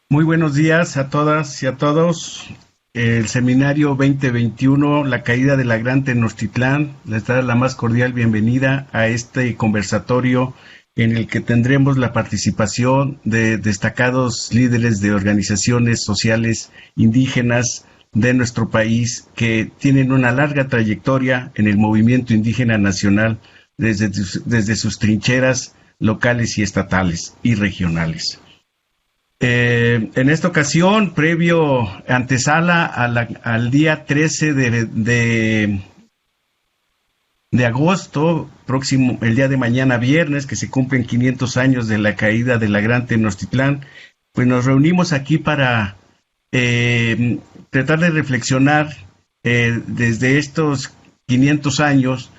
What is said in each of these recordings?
Muy buenos días a todas y a todos. El seminario 2021, la caída de la Gran Tenochtitlán, les da la más cordial bienvenida a este conversatorio en el que tendremos la participación de destacados líderes de organizaciones sociales indígenas de nuestro país que tienen una larga trayectoria en el movimiento indígena nacional desde sus trincheras locales y estatales y regionales. En esta ocasión, previo antesala al día 13 de agosto, próximo, el día de mañana viernes, que se cumplen 500 años de la caída de la Gran Tenochtitlán, pues nos reunimos aquí para tratar de reflexionar desde estos 500 años,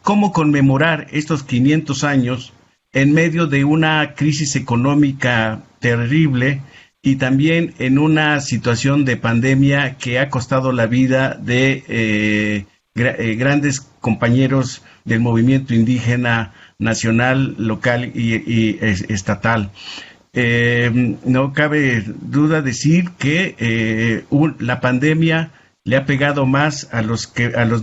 cómo conmemorar estos 500 años en medio de una crisis económica terrible y también en una situación de pandemia que ha costado la vida de grandes compañeros del movimiento indígena nacional, local y estatal. No cabe duda decir que la pandemia le ha pegado más a los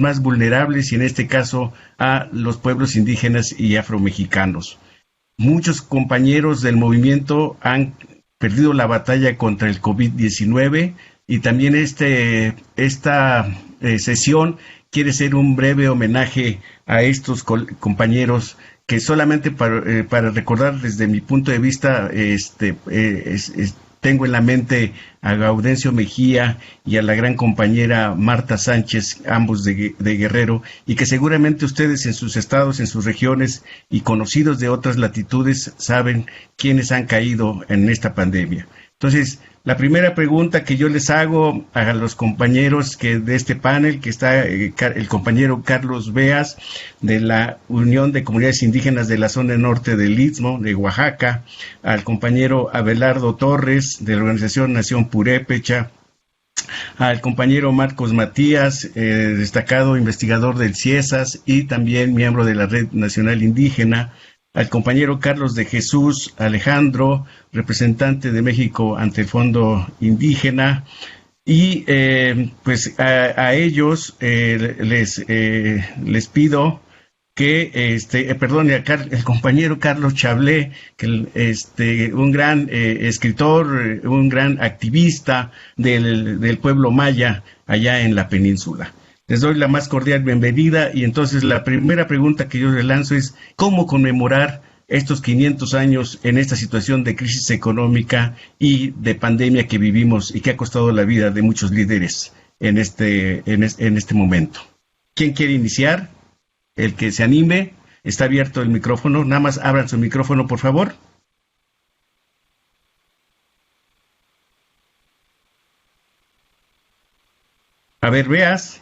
más vulnerables y en este caso a los pueblos indígenas y afromexicanos. Muchos compañeros del movimiento han perdido la batalla contra el COVID-19 y también esta sesión quiere ser un breve homenaje a estos compañeros que solamente para recordar desde mi punto de vista tengo en la mente a Gaudencio Mejía y a la gran compañera Marta Sánchez, ambos de Guerrero, y que seguramente ustedes en sus estados, en sus regiones y conocidos de otras latitudes saben quiénes han caído en esta pandemia. Entonces, la primera pregunta que yo les hago a los compañeros de este panel, que está el compañero Carlos Beas, de la Unión de Comunidades Indígenas de la zona norte del Istmo, de Oaxaca, al compañero Abelardo Torres, de la organización Nación Purépecha, al compañero Marcos Matías, destacado investigador del CIESAS y también miembro de la Red Nacional Indígena, al compañero Carlos de Jesús Alejandro, representante de México ante el Fondo Indígena, y pues a ellos les pido que el compañero Carlos Chablé, que un gran escritor, un gran activista del pueblo maya allá en la península. Les doy la más cordial bienvenida y entonces la primera pregunta que yo les lanzo es ¿cómo conmemorar estos 500 años en esta situación de crisis económica y de pandemia que vivimos y que ha costado la vida de muchos líderes en este momento? ¿Quién quiere iniciar? El que se anime, está abierto el micrófono, nada más abran su micrófono, por favor. A ver, Veas.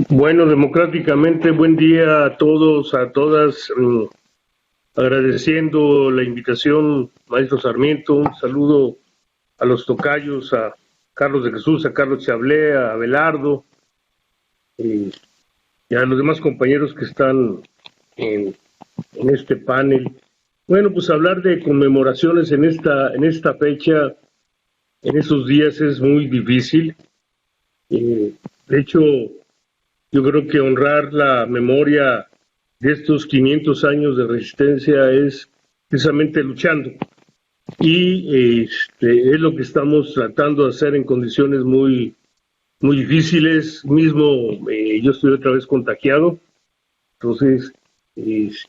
Bueno, democráticamente, buen día a todos, a todas, agradeciendo la invitación, maestro Sarmiento, un saludo a los tocayos, a Carlos de Jesús, a Carlos Chablé, a Abelardo, y a los demás compañeros que están en este panel. Bueno, pues hablar de conmemoraciones en esta fecha, en estos días es muy difícil. De hecho, yo creo que honrar la memoria de estos 500 años de resistencia es precisamente luchando. Y es lo que estamos tratando de hacer en condiciones muy, muy difíciles. Mismo yo estoy otra vez contagiado. Entonces, pues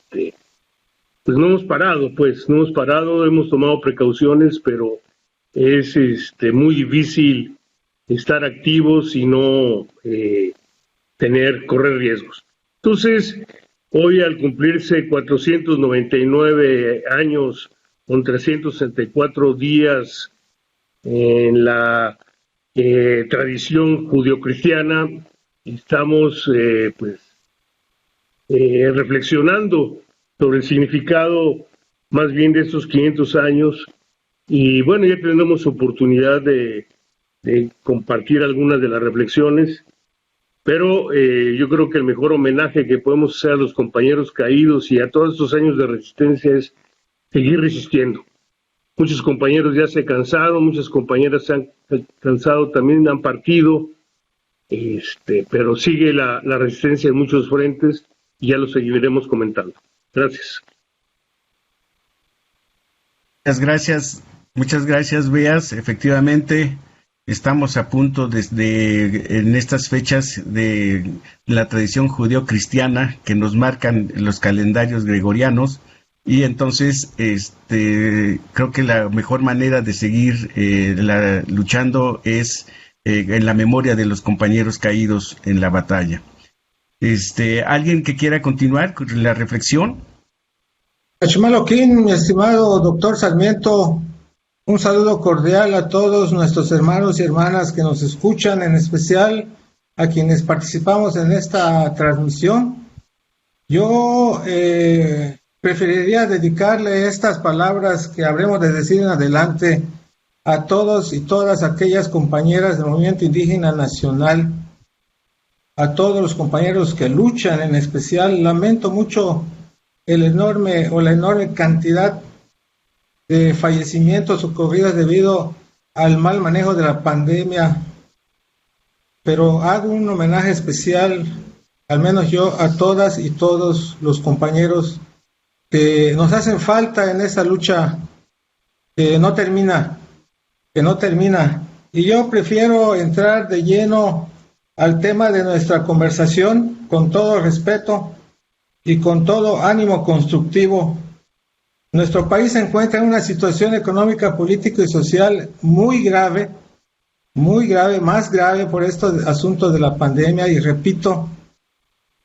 no hemos parado, hemos tomado precauciones, pero es muy difícil estar activos y no correr riesgos. Entonces, hoy al cumplirse 499 años con 364 días en la tradición judio-cristiana, estamos reflexionando sobre el significado más bien de estos 500 años y bueno, ya tenemos oportunidad de compartir algunas de las reflexiones. Pero yo creo que el mejor homenaje que podemos hacer a los compañeros caídos y a todos estos años de resistencia es seguir resistiendo. Muchos compañeros ya se cansaron, muchas compañeras se han cansado, también han partido, pero sigue la resistencia en muchos frentes y ya lo seguiremos comentando. Gracias. Muchas gracias, Beas. Efectivamente, estamos a punto en estas fechas de la tradición judeo-cristiana que nos marcan los calendarios gregorianos. Y entonces, creo que la mejor manera de seguir luchando es en la memoria de los compañeros caídos en la batalla. ¿Alguien que quiera continuar con la reflexión? Achimaloquín, mi estimado doctor Sarmiento, un saludo cordial a todos nuestros hermanos y hermanas que nos escuchan, en especial a quienes participamos en esta transmisión. Yo preferiría dedicarle estas palabras que habremos de decir en adelante a todos y todas aquellas compañeras del Movimiento Indígena Nacional, a todos los compañeros que luchan, en especial. Lamento mucho la enorme cantidad de fallecimientos ocurridos debido al mal manejo de la pandemia, pero hago un homenaje especial, al menos yo, a todas y todos los compañeros que nos hacen falta en esa lucha que no termina. Y yo prefiero entrar de lleno al tema de nuestra conversación con todo respeto y con todo ánimo constructivo. Nuestro país se encuentra en una situación económica, política y social muy grave, más grave por estos asuntos de la pandemia, y repito,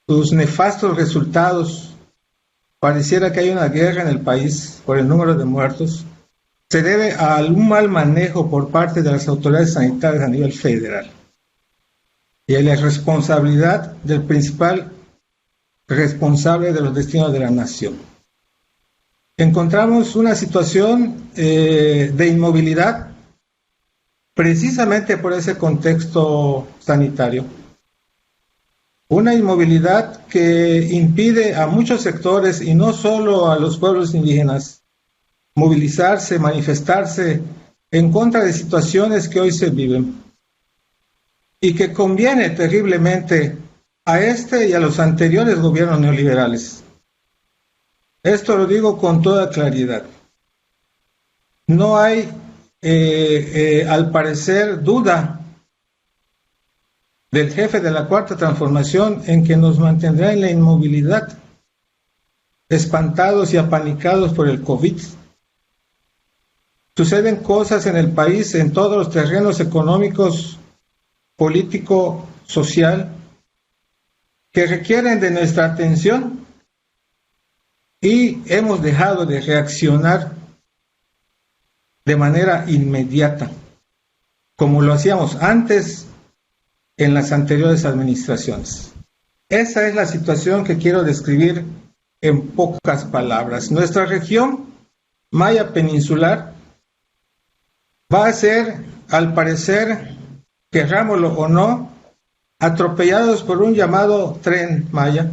sus nefastos resultados. Pareciera que hay una guerra en el país por el número de muertos. Se debe a un mal manejo por parte de las autoridades sanitarias a nivel federal y a la responsabilidad del principal responsable de los destinos de la nación. Encontramos una situación de inmovilidad precisamente por ese contexto sanitario. Una inmovilidad que impide a muchos sectores, y no solo a los pueblos indígenas, movilizarse, manifestarse en contra de situaciones que hoy se viven y que conviene terriblemente a este y a los anteriores gobiernos neoliberales. Esto lo digo con toda claridad. No hay, al parecer, duda del jefe de la Cuarta Transformación en que nos mantendrá en la inmovilidad, espantados y apanicados por el COVID. Suceden cosas en el país, en todos los terrenos económicos, político, social, que requieren de nuestra atención, y hemos dejado de reaccionar de manera inmediata, como lo hacíamos antes en las anteriores administraciones. Esa es la situación que quiero describir en pocas palabras. Nuestra región maya peninsular va a ser, al parecer, querrámoslo o no, atropellados por un llamado Tren Maya,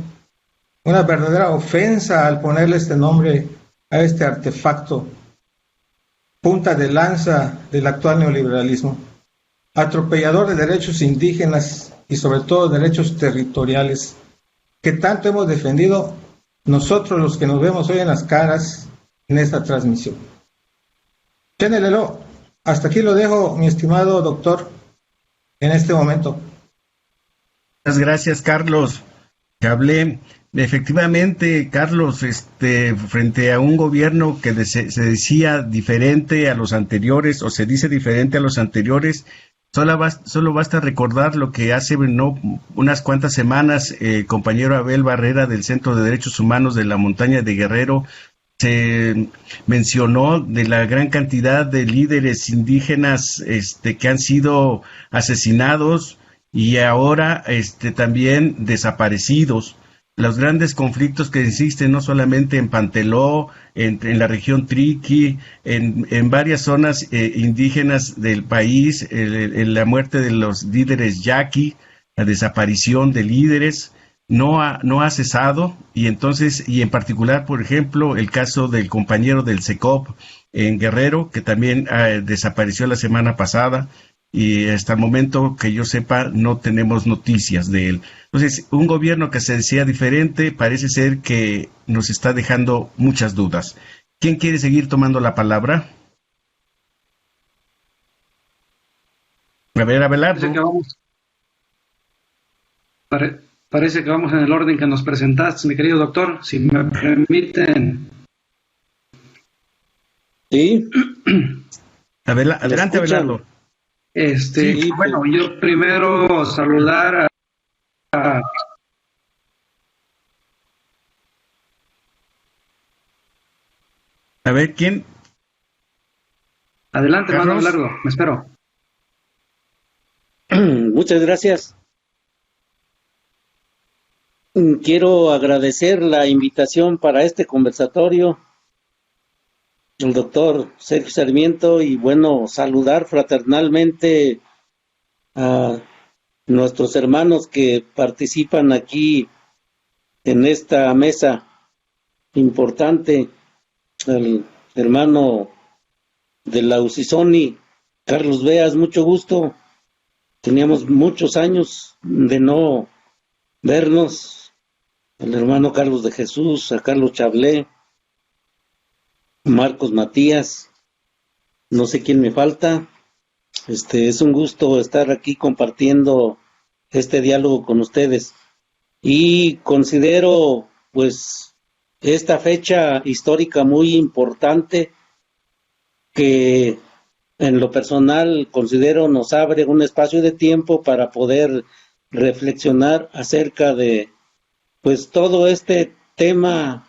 una verdadera ofensa al ponerle este nombre a este artefacto, punta de lanza del actual neoliberalismo, atropellador de derechos indígenas y sobre todo derechos territoriales, que tanto hemos defendido nosotros los que nos vemos hoy en las caras en esta transmisión. Chenelelo, hasta aquí lo dejo, mi estimado doctor, en este momento. Muchas gracias, Carlos. Que hablé. Efectivamente, Carlos, frente a un gobierno que se decía diferente a los anteriores, o se dice diferente a los anteriores, solo basta recordar lo que hace unas cuantas semanas compañero Abel Barrera del Centro de Derechos Humanos de la Montaña de Guerrero se mencionó de la gran cantidad de líderes indígenas que han sido asesinados y ahora también desaparecidos. Los grandes conflictos que existen no solamente en Panteló, en la región Triqui, en varias zonas indígenas del país, en la muerte de los líderes yaqui, la desaparición de líderes, no ha cesado, y entonces, y en particular, por ejemplo, el caso del compañero del SECOP en Guerrero, que también desapareció la semana pasada, y hasta el momento que yo sepa no tenemos noticias de él. Entonces, un gobierno que se decía diferente parece ser que nos está dejando muchas dudas. ¿Quién quiere seguir tomando la palabra? A ver, Abelardo. Parece que vamos en el orden que nos presentaste, mi querido doctor, si me permiten. Sí. Adelante, Abelardo. Sí, bueno, yo primero saludar a ver, ¿quién? Adelante, Manuel Largo, me espero. Muchas gracias. Quiero agradecer la invitación para este conversatorio, el doctor Sergio Sarmiento, y bueno, saludar fraternalmente a nuestros hermanos que participan aquí en esta mesa importante, el hermano de la Usisoni, Carlos Beas, mucho gusto. Teníamos muchos años de no vernos, el hermano Carlos de Jesús, a Carlos Chablé, Marcos Matías, no sé quién me falta. Es un gusto estar aquí compartiendo este diálogo con ustedes. Y considero, pues, esta fecha histórica muy importante que en lo personal considero nos abre un espacio de tiempo para poder reflexionar acerca de, pues, todo este tema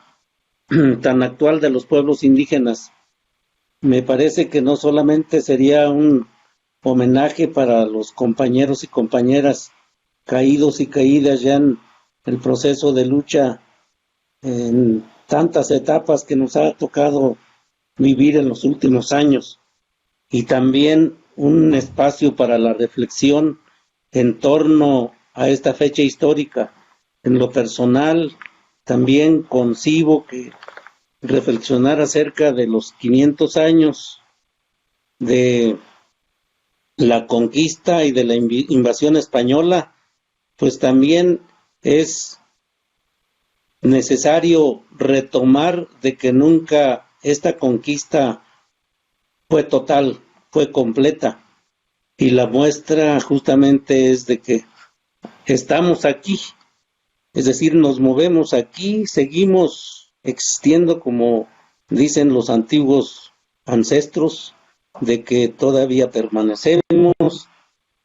tan actual de los pueblos indígenas. Me parece que no solamente sería un homenaje para los compañeros y compañeras caídos y caídas ya en el proceso de lucha en tantas etapas que nos ha tocado vivir en los últimos años, y también un espacio para la reflexión en torno a esta fecha histórica. En lo personal, también concibo que reflexionar acerca de los 500 años de la conquista y de la invasión española, pues también es necesario retomar de que nunca esta conquista fue total, fue completa, y la muestra justamente es de que estamos aquí, es decir, nos movemos aquí, seguimos existiendo como dicen los antiguos ancestros, de que todavía permanecemos,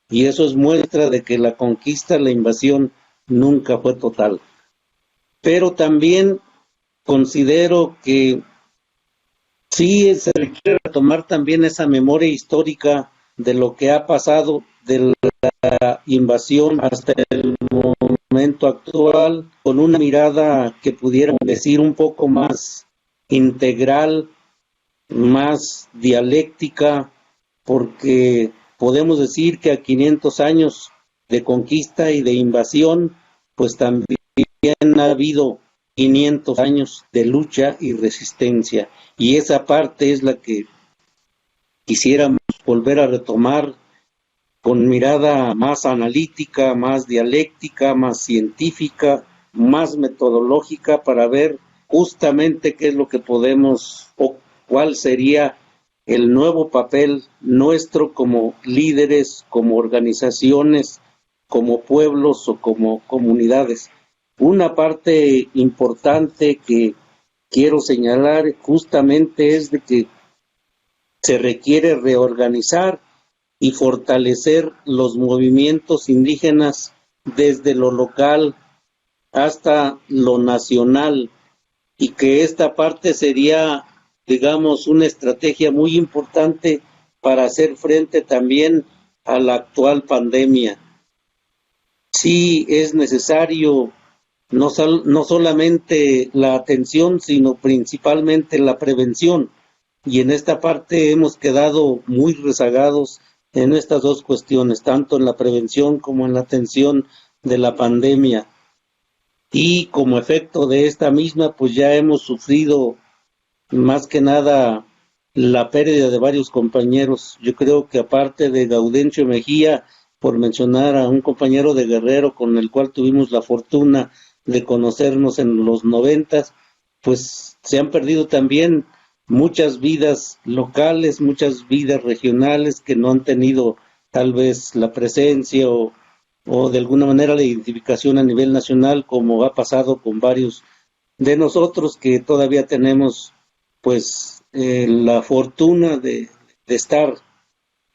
y eso es muestra de que la conquista, la invasión nunca fue total. Pero también considero que sí se requiere retomar también esa memoria histórica de lo que ha pasado de la invasión hasta el momento actual, con una mirada que pudiéramos decir un poco más integral, más dialéctica, porque podemos decir que a 500 años de conquista y de invasión, pues también ha habido 500 años de lucha y resistencia, y esa parte es la que quisiéramos volver a retomar con mirada más analítica, más dialéctica, más científica, más metodológica, para ver justamente qué es lo que podemos o cuál sería el nuevo papel nuestro como líderes, como organizaciones, como pueblos o como comunidades. Una parte importante que quiero señalar justamente es de que se requiere reorganizar y fortalecer los movimientos indígenas desde lo local hasta lo nacional, y que esta parte sería, digamos, una estrategia muy importante para hacer frente también a la actual pandemia. Sí es necesario no solamente la atención, sino principalmente la prevención, y en esta parte hemos quedado muy rezagados en estas dos cuestiones, tanto en la prevención como en la atención de la pandemia. y como efecto de esta misma, pues ya hemos sufrido más que nada la pérdida de varios compañeros. Yo creo que aparte de Gaudencio Mejía, por mencionar a un compañero de Guerrero con el cual tuvimos la fortuna de conocernos en los 90, pues se han perdido también muchas vidas locales, muchas vidas regionales que no han tenido tal vez la presencia o de alguna manera la identificación a nivel nacional, como ha pasado con varios de nosotros que todavía tenemos pues la fortuna de estar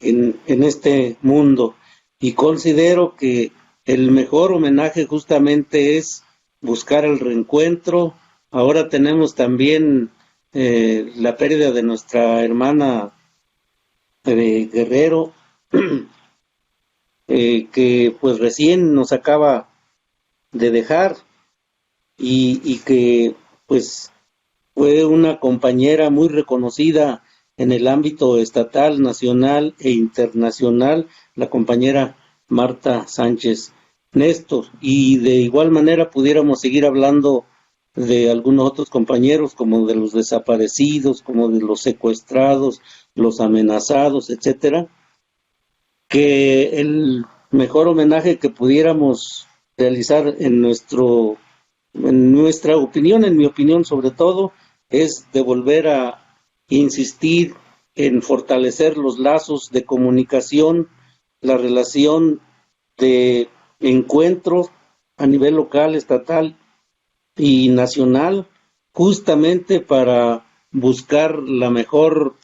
en este mundo. Y considero que el mejor homenaje justamente es buscar el reencuentro. Ahora tenemos también la pérdida de nuestra hermana Guerrero, que pues recién nos acaba de dejar y que pues fue una compañera muy reconocida en el ámbito estatal, nacional e internacional, la compañera Marta Sánchez Néstor. Y de igual manera pudiéramos seguir hablando de algunos otros compañeros, como de los desaparecidos, como de los secuestrados, los amenazados, etcétera, que el mejor homenaje que pudiéramos realizar en nuestra opinión, en mi opinión sobre todo, es de volver a insistir en fortalecer los lazos de comunicación, la relación de encuentro a nivel local, estatal y nacional, justamente para buscar la mejor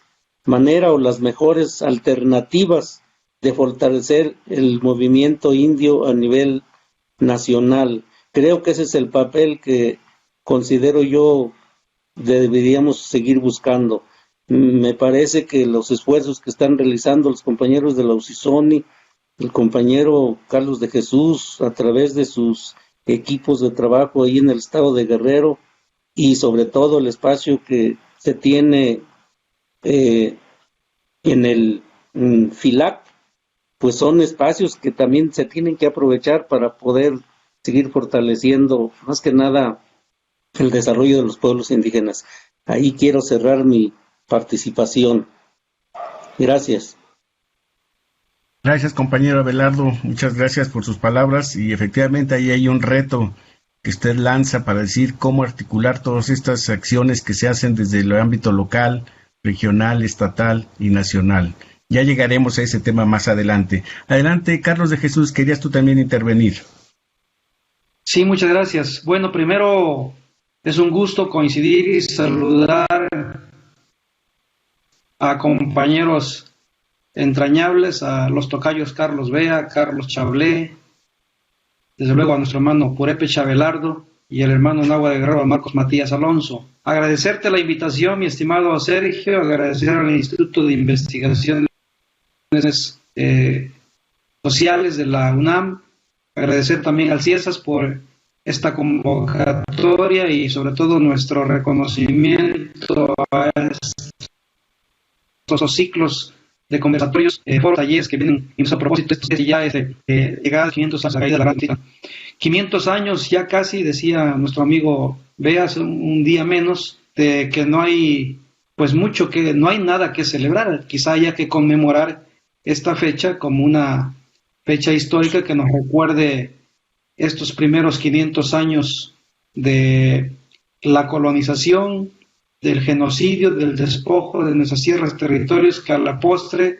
manera o las mejores alternativas de fortalecer el movimiento indio a nivel nacional. Creo que ese es el papel que considero yo deberíamos seguir buscando. Me parece que los esfuerzos que están realizando los compañeros de la UCISONI, el compañero Carlos de Jesús, a través de sus equipos de trabajo ahí en el estado de Guerrero, y sobre todo el espacio que se tiene en el FILAC, pues son espacios que también se tienen que aprovechar para poder seguir fortaleciendo más que nada el desarrollo de los pueblos indígenas. Ahí quiero cerrar mi participación. Gracias. Gracias, compañero Abelardo. Muchas gracias por sus palabras. Y efectivamente ahí hay un reto que usted lanza para decir cómo articular todas estas acciones que se hacen desde el ámbito local, regional, estatal y nacional. Ya llegaremos a ese tema más adelante. Adelante, Carlos de Jesús, querías tú también intervenir. Sí, muchas gracias. Bueno, primero es un gusto coincidir y saludar a compañeros entrañables, a los tocayos Carlos Bea, Carlos Chablé, desde luego a nuestro hermano Purépecha Abelardo y el hermano Nahua de Guerrero, Marcos Matías Alonso. Agradecerte la invitación, mi estimado Sergio, agradecer al Instituto de Investigaciones Sociales de la UNAM, agradecer también al CIESAS por esta convocatoria y sobre todo nuestro reconocimiento a estos ciclos de conversatorios, foros, talleres que vienen a propósito. Esto ya es llegada a 500 años a la caída de la Gran Tenochtitlan. 500 años ya casi, decía nuestro amigo Bea, un día menos, de que no hay pues mucho que, no hay nada que celebrar. Quizá haya que conmemorar esta fecha como una fecha histórica que nos recuerde estos primeros 500 años de la colonización, del genocidio, del despojo de nuestras tierras, territorios, que a la postre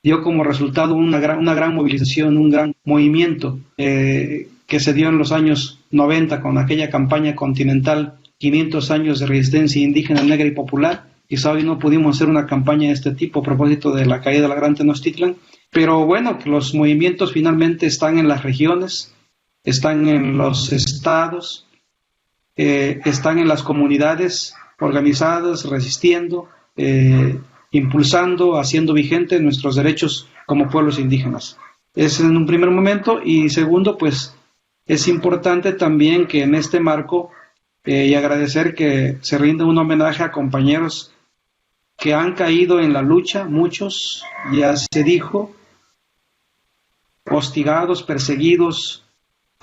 dio como resultado una gran movilización, un gran movimiento que se dio en los años 90 con aquella campaña continental, 500 años de resistencia indígena, negra y popular. Quizá hoy no pudimos hacer una campaña de este tipo a propósito de la caída de la Gran Tenochtitlan, pero bueno, que los movimientos finalmente están en las regiones, están en los estados, están en las comunidades organizadas, resistiendo, impulsando, haciendo vigente nuestros derechos como pueblos indígenas. Es en un primer momento. Y segundo, pues es importante también que en este marco, y agradecer que se rinda un homenaje a compañeros que han caído en la lucha, muchos, ya se dijo, hostigados, perseguidos,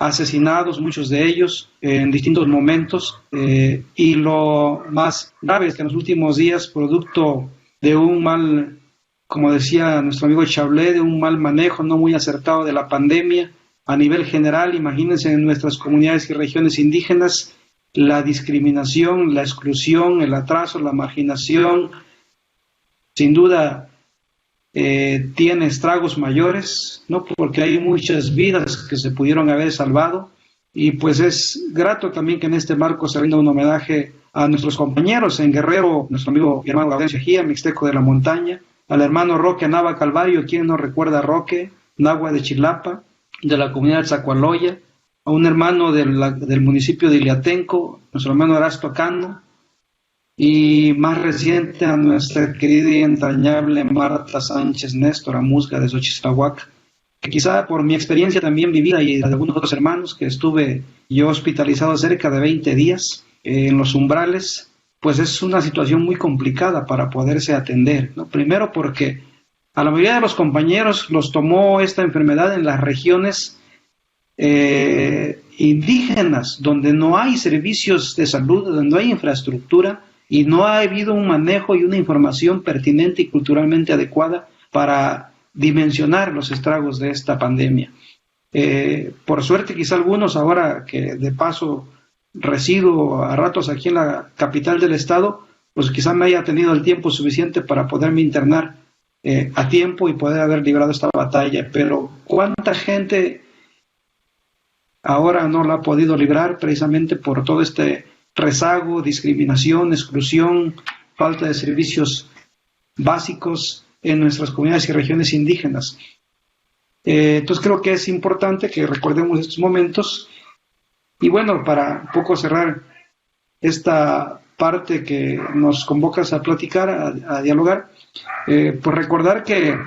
asesinados, muchos de ellos, en distintos momentos, y lo más grave es que en los últimos días, producto de un mal, como decía nuestro amigo Chablé, de un mal manejo no muy acertado de la pandemia, a nivel general, imagínense en nuestras comunidades y regiones indígenas, la discriminación, la exclusión, el atraso, la marginación, sin duda tiene estragos mayores, ¿no? Porque hay muchas vidas que se pudieron haber salvado, y pues es grato también que en este marco se rinda un homenaje a nuestros compañeros en Guerrero, nuestro amigo y hermano Gaudencio Gía, Mixteco de la Montaña, al hermano Roque Nava Calvario, quien no recuerda a Roque, Nahua de Chilapa, de la comunidad de Zacualoya, a un hermano del municipio de Iliatenco, nuestro hermano Erasto Cano, y más reciente a nuestra querida y entrañable Marta Sánchez Néstor Amusga de Xochislahuaca, que quizá por mi experiencia también vivida y de algunos otros hermanos, que estuve yo hospitalizado cerca de 20 días en los umbrales, pues es una situación muy complicada para poderse atender, ¿no? Primero porque a la mayoría de los compañeros los tomó esta enfermedad en las regiones indígenas, donde no hay servicios de salud, donde no hay infraestructura y no ha habido un manejo y una información pertinente y culturalmente adecuada para dimensionar los estragos de esta pandemia. Por suerte, quizá algunos, ahora que de paso resido a ratos aquí en la capital del estado, pues quizá me haya tenido el tiempo suficiente para poderme internar a tiempo y poder haber librado esta batalla, pero ¿cuánta gente ahora no la ha podido librar precisamente por todo este rezago, discriminación, exclusión, falta de servicios básicos en nuestras comunidades y regiones indígenas? Entonces creo que es importante que recordemos estos momentos. Y bueno, para un poco cerrar esta parte que nos convocas a platicar, a dialogar, pues recordar que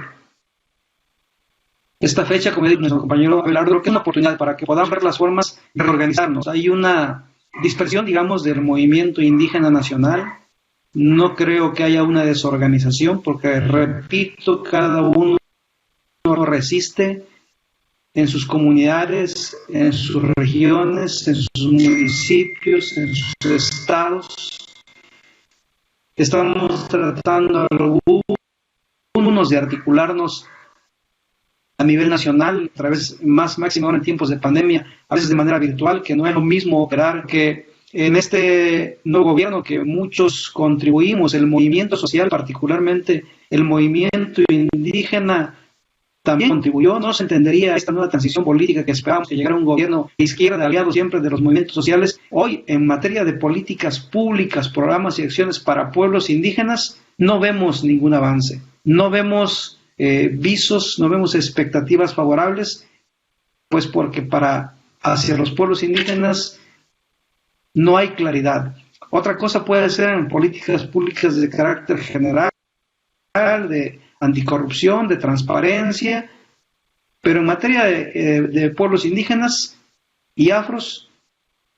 esta fecha, como dijo nuestro compañero Abelardo, creo que es una oportunidad para que podamos ver las formas de reorganizarnos. Hay una dispersión, digamos, del movimiento indígena nacional. No creo que haya una desorganización, porque, repito, cada uno resiste en sus comunidades, en sus regiones, en sus municipios, en sus estados. Estamos tratando algunos de articularnos a nivel nacional, a través más máximo ahora en tiempos de pandemia, a veces de manera virtual, que no es lo mismo operar que en este nuevo gobierno que muchos contribuimos, el movimiento social, particularmente el movimiento indígena, también contribuyó. No se entendería esta nueva transición política que esperábamos que llegara un gobierno de izquierda, aliado siempre de los movimientos sociales. Hoy, en materia de políticas públicas, programas y acciones para pueblos indígenas, no vemos ningún avance, no vemos visos, no vemos expectativas favorables, pues porque hacia los pueblos indígenas no hay claridad. Otra cosa puede ser en políticas públicas de carácter general, de anticorrupción, de transparencia, pero en materia de pueblos indígenas y afros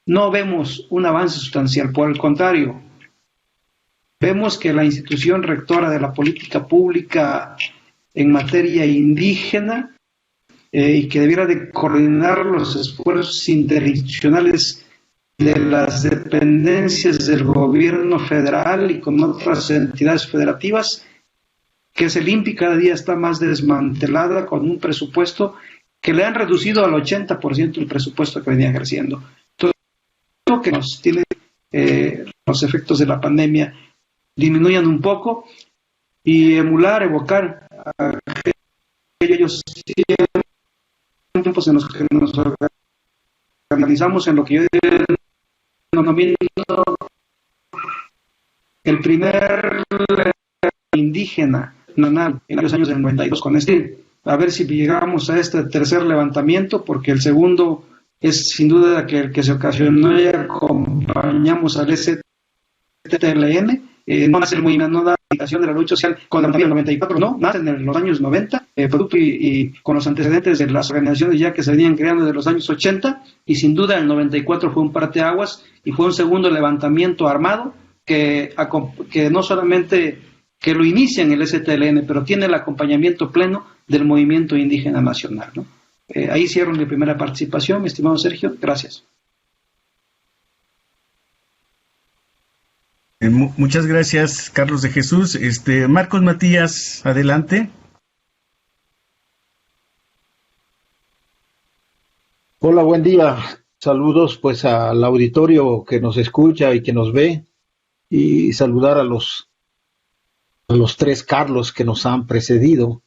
no vemos un avance sustancial. Por el contrario, vemos que la institución rectora de la política pública en materia indígena y que debiera de coordinar los esfuerzos interinstitucionales de las dependencias del gobierno federal y con otras entidades federativas, que es el INPI, cada día está más desmantelada, con un presupuesto que le han reducido al 80% el presupuesto que venía ejerciendo. Todo lo que nos tiene los efectos de la pandemia disminuyan un poco y evocar aquellos tiempos en los que nos organizamos en lo que yo denomino el primer indígena nacional en los años del 92 con a ver si llegamos a este tercer levantamiento, porque el segundo es sin duda que el que se ocasionó y acompañamos al STLN. No nace el movimiento, no da indicación de la lucha social con la pandemia del 94, no, nace en los años 90, producto y con los antecedentes de las organizaciones ya que se venían creando desde los años 80, y sin duda el 94 fue un parteaguas y fue un segundo levantamiento armado que no solamente que lo inicia en el STLN, pero tiene el acompañamiento pleno del movimiento indígena nacional, ¿no? Ahí cierro mi primera participación, mi estimado Sergio. Gracias. Muchas gracias, Carlos de Jesús. Marcos Matías, adelante. Hola, buen día. Saludos pues al auditorio que nos escucha y que nos ve, y saludar a los tres Carlos que nos han precedido.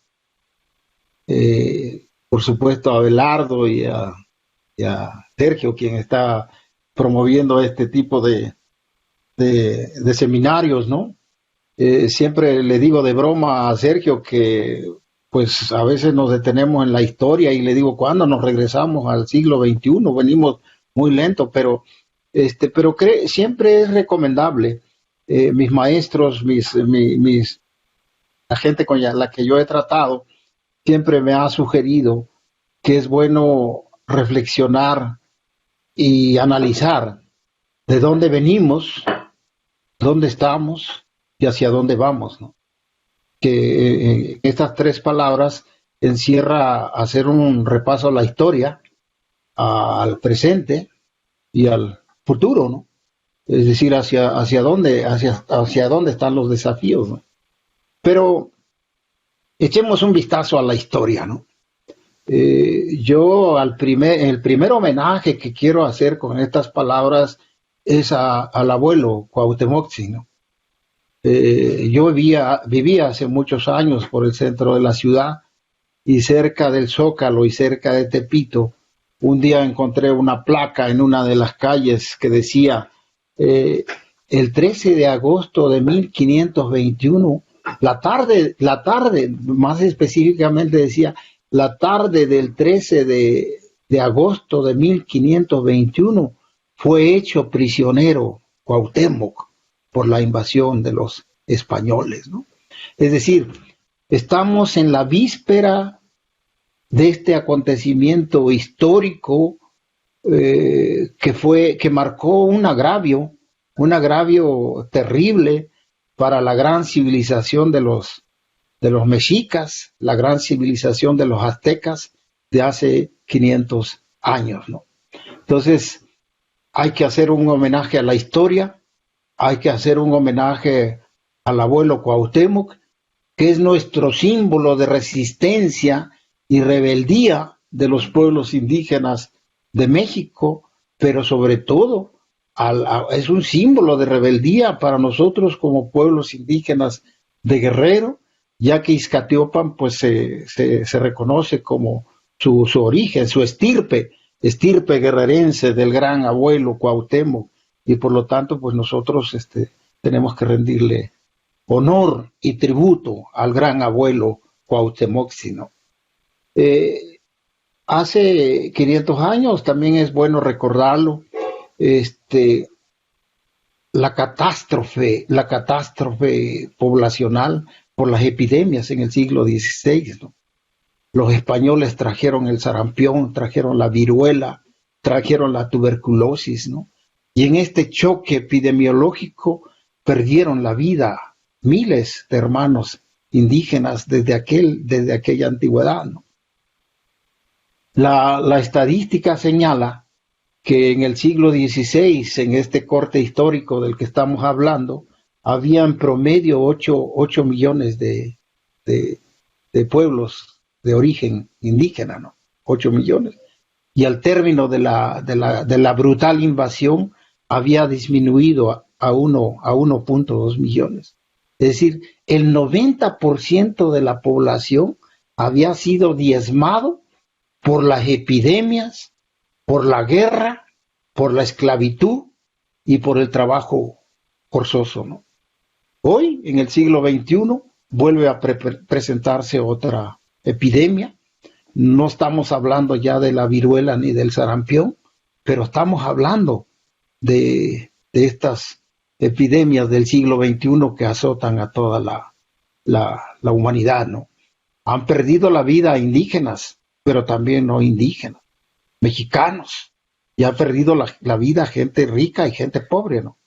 Por supuesto a Abelardo y a Sergio, quien está promoviendo este tipo de seminarios, ¿no? Siempre le digo de broma a Sergio que pues a veces nos detenemos en la historia y le digo, ¿cuándo nos regresamos al siglo XXI? Venimos muy lento, pero siempre es recomendable. Mis maestros, la gente con la que yo he tratado, siempre me ha sugerido que es bueno reflexionar y analizar de dónde venimos, dónde estamos y hacia dónde vamos, ¿no? Que estas tres palabras encierra hacer un repaso a la historia, al presente y al futuro, ¿no? Es decir, hacia dónde están los desafíos, ¿no? Pero echemos un vistazo a la historia, ¿no? Yo el primer homenaje que quiero hacer con estas palabras es al abuelo Cuauhtémoc, ¿no? Yo vivía hace muchos años por el centro de la ciudad, y cerca del Zócalo y cerca de Tepito, un día encontré una placa en una de las calles que decía, el 13 de agosto de 1521, la tarde, más específicamente decía, la tarde del 13 de agosto de 1521 fue hecho prisionero Cuauhtémoc por la invasión de los españoles, ¿no? Es decir, estamos en la víspera de este acontecimiento histórico que marcó un agravio terrible para la gran civilización de los mexicas, la gran civilización de los aztecas de hace 500 años, ¿no? Entonces, hay que hacer un homenaje a la historia, hay que hacer un homenaje al abuelo Cuauhtémoc, que es nuestro símbolo de resistencia y rebeldía de los pueblos indígenas de México, pero sobre todo es un símbolo de rebeldía para nosotros como pueblos indígenas de Guerrero, ya que Izcatiopan pues se reconoce como su origen, su estirpe guerrerense del gran abuelo Cuauhtémoc, y por lo tanto pues nosotros tenemos que rendirle honor y tributo al gran abuelo Cuauhtémoc, ¿no? Hace 500 años, también es bueno recordarlo, la catástrofe poblacional por las epidemias en el siglo XVI, ¿no? Los españoles trajeron el sarampión, trajeron la viruela, trajeron la tuberculosis, ¿no? Y en este choque epidemiológico perdieron la vida miles de hermanos indígenas desde aquella antigüedad, ¿no? La estadística señala que en el siglo XVI, en este corte histórico del que estamos hablando, había en promedio 8 millones de pueblos de origen indígena, ¿no? 8 millones. Y al término de la brutal invasión había disminuido a 1.2 millones. Es decir, el 90% de la población había sido diezmado por las epidemias, por la guerra, por la esclavitud y por el trabajo forzoso, ¿no? Hoy, en el siglo XXI, vuelve a presentarse otra epidemia. No estamos hablando ya de la viruela ni del sarampión, pero estamos hablando de estas epidemias del siglo XXI que azotan a toda la humanidad, ¿no? Han perdido la vida indígenas, pero también no indígenas, mexicanos, y ha perdido la vida gente rica y gente pobre, ¿no?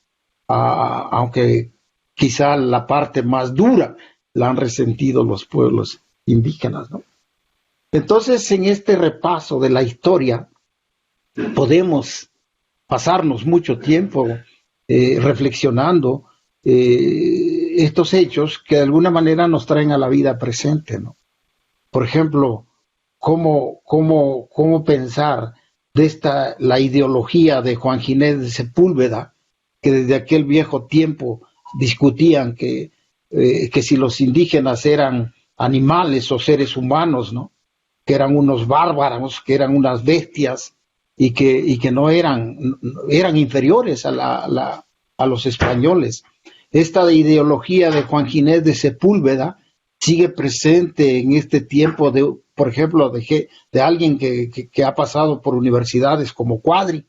Aunque quizá la parte más dura la han resentido los pueblos indígenas, ¿no? Entonces, en este repaso de la historia, podemos pasarnos mucho tiempo reflexionando estos hechos que de alguna manera nos traen a la vida presente, ¿no? Por ejemplo, cómo pensar de la ideología de Juan Ginés de Sepúlveda, que desde aquel viejo tiempo discutían que si los indígenas eran animales o seres humanos, ¿no? Que eran unos bárbaros, que eran unas bestias y que no eran inferiores a los españoles. Esta ideología de Juan Ginés de Sepúlveda sigue presente en este tiempo, por ejemplo, de alguien que ha pasado por universidades como Cuadri.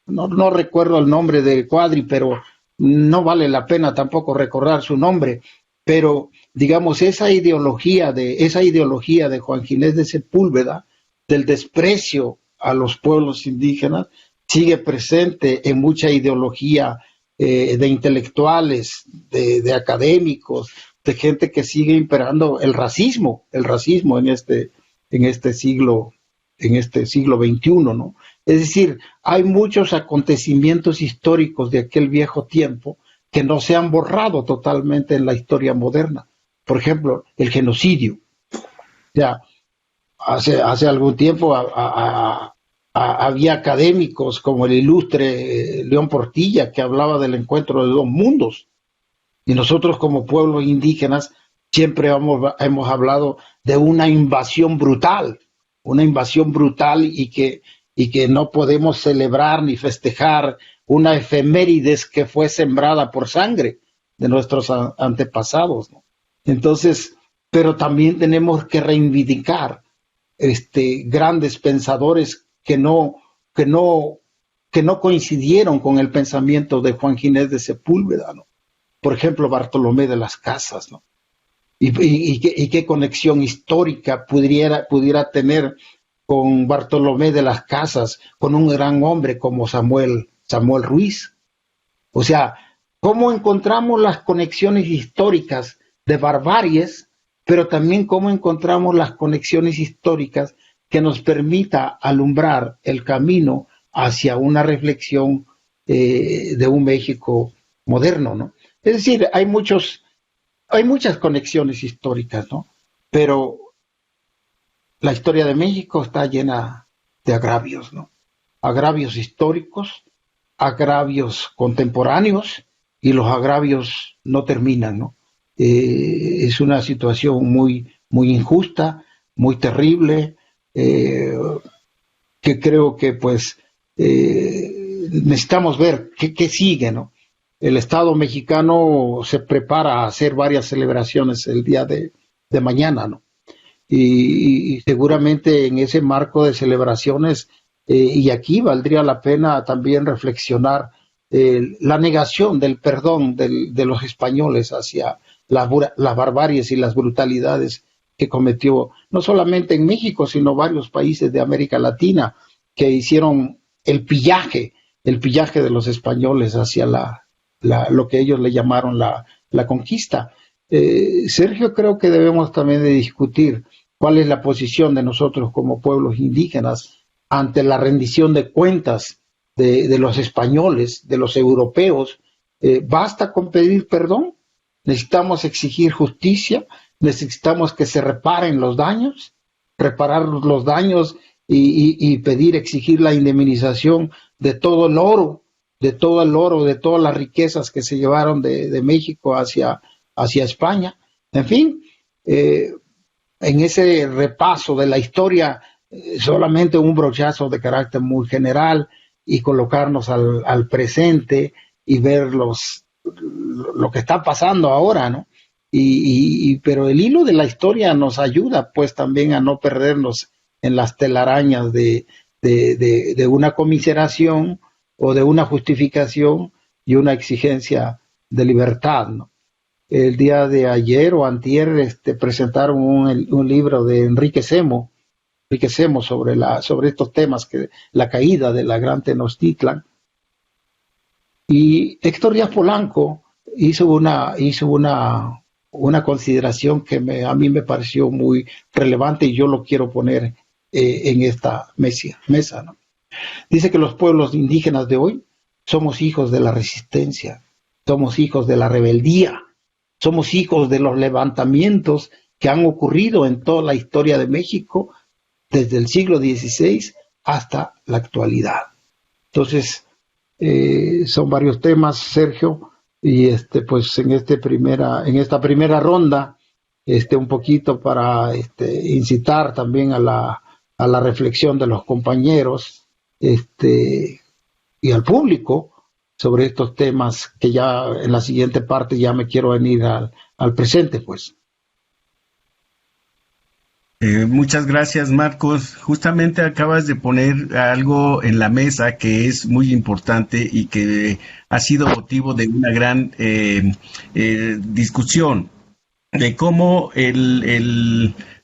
No recuerdo el nombre de Cuadri, pero no vale la pena tampoco recordar su nombre. Pero, digamos, esa ideología de Juan Ginés de Sepúlveda, del desprecio a los pueblos indígenas, sigue presente en mucha ideología de intelectuales, de académicos, de gente que sigue imperando el racismo en este siglo XXI, ¿no? Es decir, hay muchos acontecimientos históricos de aquel viejo tiempo que no se han borrado totalmente en la historia moderna. Por ejemplo, el genocidio. Ya, hace algún tiempo había académicos como el ilustre León Portilla, que hablaba del encuentro de dos mundos. Y nosotros como pueblos indígenas siempre hemos hablado de una invasión brutal y que no podemos celebrar ni festejar una efemérides que fue sembrada por sangre de nuestros antepasados, ¿no? Entonces, pero también tenemos que reivindicar grandes pensadores que no coincidieron con el pensamiento de Juan Ginés de Sepúlveda, ¿no? Por ejemplo, Bartolomé de las Casas, ¿no? Y qué conexión histórica pudiera tener con Bartolomé de las Casas, con un gran hombre como Samuel Ruiz. O sea, cómo encontramos las conexiones históricas de barbaries, pero también cómo encontramos las conexiones históricas que nos permita alumbrar el camino hacia una reflexión de un México moderno, ¿no? Es decir, hay muchas conexiones históricas, ¿no? Pero la historia de México está llena de agravios, ¿no? Agravios históricos, agravios contemporáneos, y los agravios no terminan, ¿no? Es una situación muy, muy injusta, muy terrible, que creo que pues necesitamos ver qué sigue, ¿no? El Estado mexicano se prepara a hacer varias celebraciones el día de mañana, ¿no? Y seguramente en ese marco de celebraciones, y aquí valdría la pena también reflexionar la negación del perdón de los españoles hacia las barbaries y las brutalidades que cometió, no solamente en México, sino varios países de América Latina, que hicieron el pillaje de los españoles hacia lo que ellos le llamaron la conquista. Sergio, creo que debemos también de discutir cuál es la posición de nosotros como pueblos indígenas ante la rendición de cuentas de los españoles, de los europeos. ¿Basta con pedir perdón? ¿Necesitamos exigir justicia? ¿Necesitamos que se reparen los daños? ¿Reparar los daños y exigir la indemnización de todo el oro, de todas las riquezas que se llevaron de México hacia España? En fin, en ese repaso de la historia, solamente un brochazo de carácter muy general, y colocarnos al presente y ver lo que está pasando ahora, ¿no? Pero el hilo de la historia nos ayuda pues también a no perdernos en las telarañas de una conmiseración o de una justificación y una exigencia de libertad, ¿no? El día de ayer o antier presentaron un libro de Enrique Semo sobre estos temas, que la caída de la Gran Tenochtitlan, y Héctor Díaz Polanco hizo una una consideración que a mí me pareció muy relevante y yo lo quiero poner en esta mesa, ¿no? Dice que los pueblos indígenas de hoy somos hijos de la resistencia, somos hijos de la rebeldía, somos hijos de los levantamientos que han ocurrido en toda la historia de México desde el siglo XVI hasta la actualidad. Entonces, son varios temas, Sergio, y pues en esta primera ronda, un poquito para incitar también a la reflexión de los compañeros, y al público sobre estos temas que ya en la siguiente parte ya me quiero venir al presente, pues. Muchas gracias, Marcos. Justamente acabas de poner algo en la mesa que es muy importante y que ha sido motivo de una gran discusión de cómo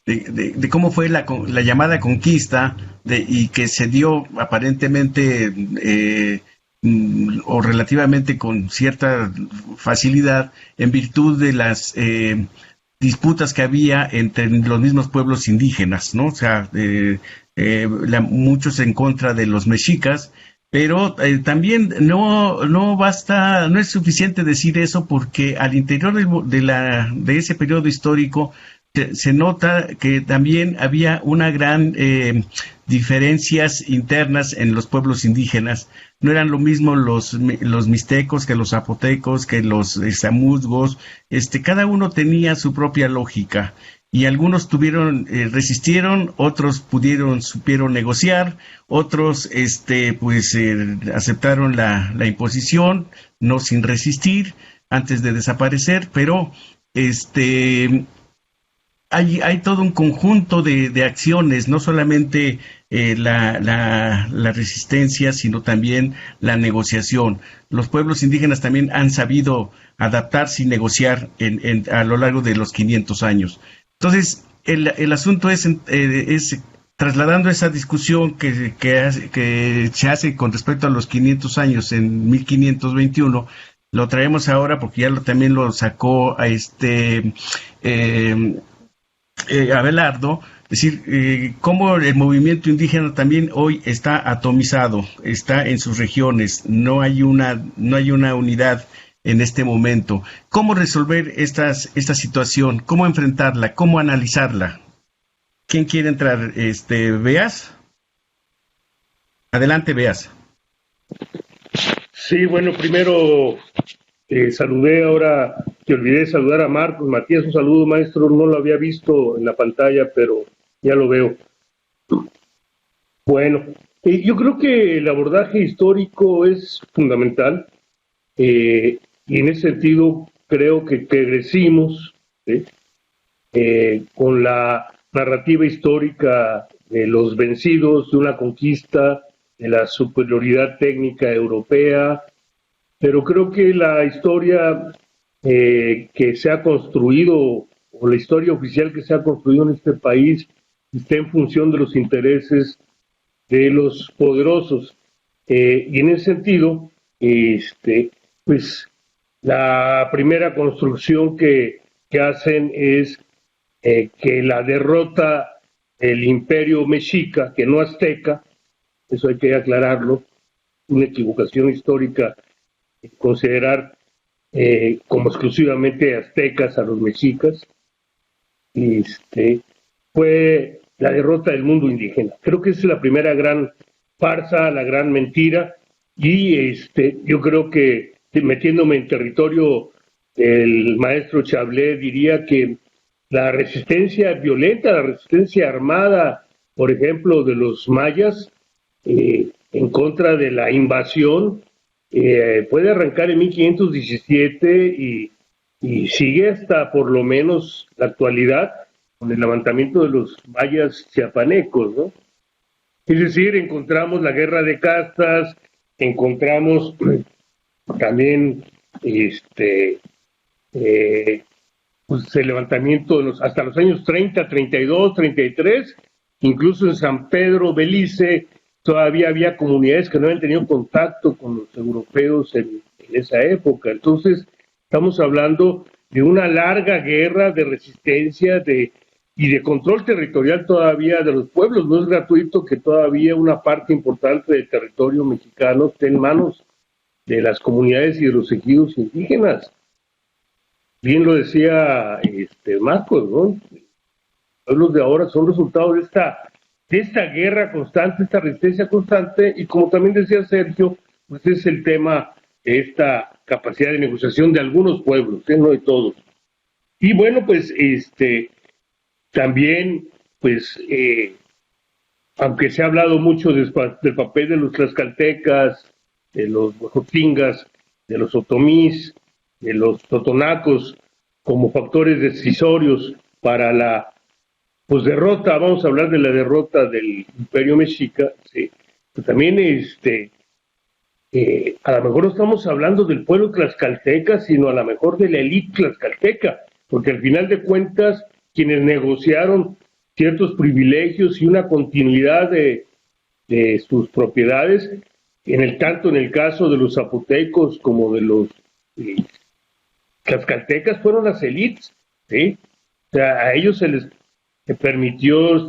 de cómo fue la llamada conquista y que se dio aparentemente o relativamente con cierta facilidad en virtud de las disputas que había entre los mismos pueblos indígenas, ¿no? O sea, muchos en contra de los mexicas, pero también no basta, no es suficiente decir eso, porque al interior de ese periodo histórico se nota que también había una gran diferencias internas en los pueblos indígenas. No eran lo mismo los mixtecos que los zapotecos, que los zamuzgos. Cada uno tenía su propia lógica y algunos resistieron, otros supieron negociar, otros aceptaron la imposición, no sin resistir antes de desaparecer, pero hay todo un conjunto de acciones, no solamente la resistencia, sino también la negociación. Los pueblos indígenas también han sabido adaptarse y negociar a lo largo de los 500 años. Entonces, el asunto es trasladando esa discusión que se hace con respecto a los 500 años en 1521, lo traemos ahora porque ya también lo sacó a Abelardo, es decir, cómo el movimiento indígena también hoy está atomizado, está en sus regiones, no hay una unidad en este momento. ¿Cómo resolver esta situación? ¿Cómo enfrentarla? ¿Cómo analizarla? ¿Quién quiere entrar? ¿Beas? Adelante, Beas. Sí, bueno, primero saludé, ahora te olvidé de saludar a Marcos. Matías, un saludo, maestro, no lo había visto en la pantalla, pero ya lo veo. Bueno, yo creo que el abordaje histórico es fundamental, y en ese sentido creo que crecimos con la narrativa histórica de los vencidos, de una conquista, de la superioridad técnica europea, pero creo que la historia que se ha construido, o la historia oficial que se ha construido en este país, está en función de los intereses de los poderosos. Y en ese sentido, pues la primera construcción que hacen es que la derrota del imperio mexica, que no azteca, eso hay que aclararlo, una equivocación histórica considerar como exclusivamente aztecas a los mexicas, fue la derrota del mundo indígena. Creo que esa es la primera gran farsa, la gran mentira, y yo creo que, metiéndome en territorio del maestro Chablé, diría que la resistencia violenta, la resistencia armada, por ejemplo, de los mayas en contra de la invasión, puede arrancar en 1517 y sigue hasta por lo menos la actualidad, con el levantamiento de los mayas chiapanecos, ¿no? Es decir, encontramos la guerra de castas, encontramos también pues el levantamiento hasta los años 30, 32, 33, incluso en San Pedro Belice todavía había comunidades que no habían tenido contacto con los europeos en esa época. Entonces, estamos hablando de una larga guerra de resistencia y de control territorial todavía de los pueblos. No es gratuito que todavía una parte importante del territorio mexicano esté en manos de las comunidades y de los ejidos indígenas. Bien lo decía Marcos, ¿no? Los pueblos de ahora son resultado de esta guerra constante, esta resistencia constante, y como también decía Sergio, pues es el tema de esta capacidad de negociación de algunos pueblos, no de todos. Y bueno, pues también, pues, aunque se ha hablado mucho del papel de los tlaxcaltecas, de los huejotingas, de los otomís, de los totonacos, como factores decisorios para la derrota, vamos a hablar de la derrota del Imperio Mexica, ¿sí? Pues también a lo mejor no estamos hablando del pueblo tlaxcalteca, sino a lo mejor de la élite tlaxcalteca, porque al final de cuentas quienes negociaron ciertos privilegios y una continuidad de sus propiedades, tanto en el caso de los zapotecos como de los tlaxcaltecas, fueron las élites, ¿sí? O sea, a ellos se les permitió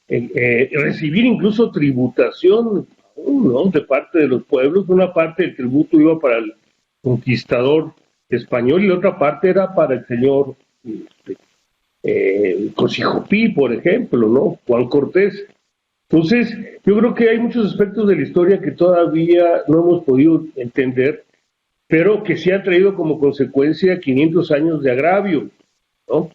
recibir incluso tributación, ¿no?, de parte de los pueblos. Una parte del tributo iba para el conquistador español y la otra parte era para el señor Cosijopí, por ejemplo, ¿no?, Juan Cortés. Entonces, yo creo que hay muchos aspectos de la historia que todavía no hemos podido entender, pero que sí han traído como consecuencia 500 años de agravio, ¿no?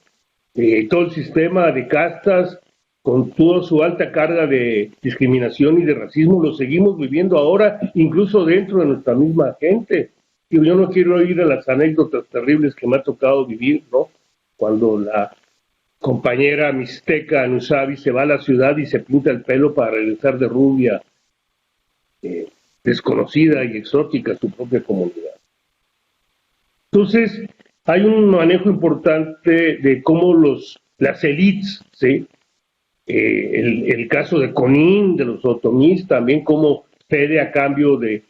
Todo el sistema de castas, con toda su alta carga de discriminación y de racismo, lo seguimos viviendo ahora, incluso dentro de nuestra misma gente. Y yo no quiero ir a las anécdotas terribles que me ha tocado vivir, ¿no? Cuando la compañera mixteca Nusabi se va a la ciudad y se pinta el pelo para regresar de rubia, desconocida y exótica a su propia comunidad. Entonces, hay un manejo importante de cómo las élites, ¿sí? El caso de Conín, de los otomís, también cómo cede a cambio de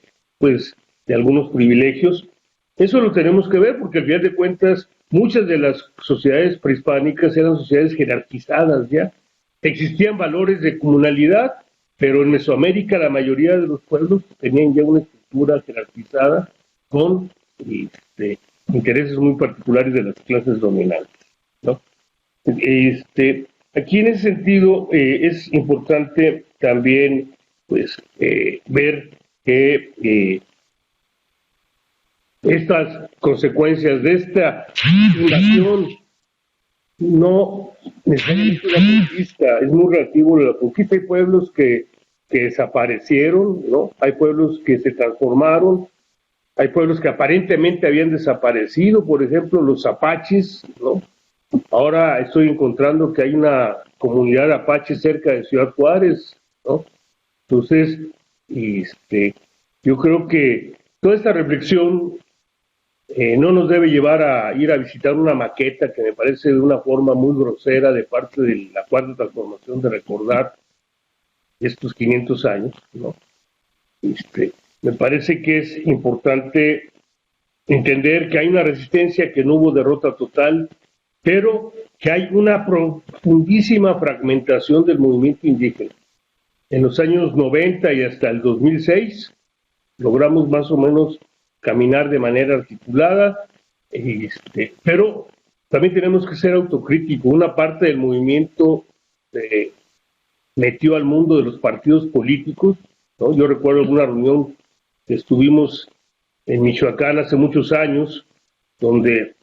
algunos privilegios. Eso lo tenemos que ver porque al final de cuentas muchas de las sociedades prehispánicas eran sociedades jerarquizadas ya. Existían valores de comunalidad, pero en Mesoamérica la mayoría de los pueblos tenían ya una estructura jerarquizada con intereses muy particulares de las clases dominantes, ¿no? Aquí en ese sentido es importante también ver que estas consecuencias de esta fundación no necesariamente una conquista, es muy relativo a la conquista. Hay pueblos que desaparecieron, ¿no? Hay pueblos que se transformaron, hay pueblos que aparentemente habían desaparecido, por ejemplo los apaches, ¿no? Ahora estoy encontrando que hay una comunidad apache cerca de Ciudad Juárez, ¿no? Entonces, yo creo que toda esta reflexión no nos debe llevar a ir a visitar una maqueta que me parece de una forma muy grosera de parte de la Cuarta Transformación de recordar estos 500 años, ¿no? Me parece que es importante entender que hay una resistencia, que no hubo derrota total, pero que hay una profundísima fragmentación del movimiento indígena. En los años 90 y hasta el 2006 logramos más o menos caminar de manera articulada, pero también tenemos que ser autocríticos. Una parte del movimiento metió al mundo de los partidos políticos, ¿no? Yo recuerdo alguna reunión que estuvimos en Michoacán hace muchos años, donde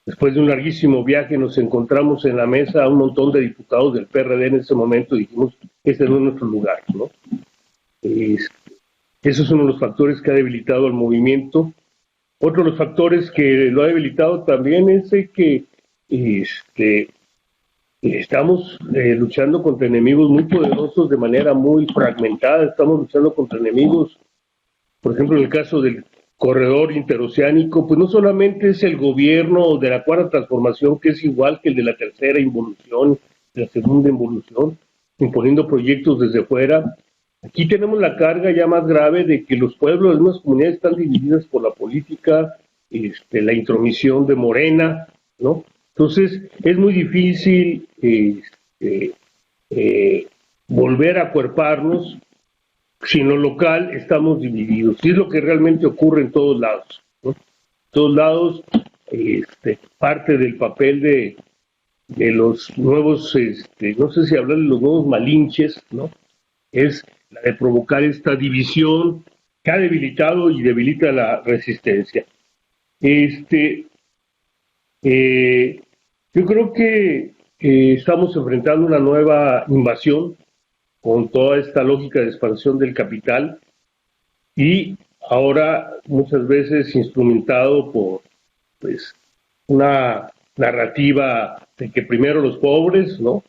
después de un larguísimo viaje nos encontramos en la mesa a un montón de diputados del PRD en ese momento y dijimos, este no es nuestro lugar, ¿no? Esos son los factores que ha debilitado al movimiento. Otro de los factores que lo ha debilitado también es que estamos luchando contra enemigos muy poderosos de manera muy fragmentada. Estamos luchando contra enemigos, por ejemplo, en el caso del corredor interoceánico, pues no solamente es el gobierno de la Cuarta Transformación, que es igual que el de la tercera involución, de la segunda involución, imponiendo proyectos desde fuera. Aquí tenemos la carga ya más grave de que los pueblos, las mismas comunidades están divididas por la política, la intromisión de Morena, ¿no? Entonces, es muy difícil volver a acuerparnos si en lo local estamos divididos. Y es lo que realmente ocurre en todos lados, ¿no? En todos lados, parte del papel de los nuevos, no sé si hablar de los nuevos malinches, ¿no? Es la de provocar esta división que ha debilitado y debilita la resistencia. Yo creo que estamos enfrentando una nueva invasión con toda esta lógica de expansión del capital y ahora muchas veces instrumentado por pues una narrativa de que primero los pobres, ¿no?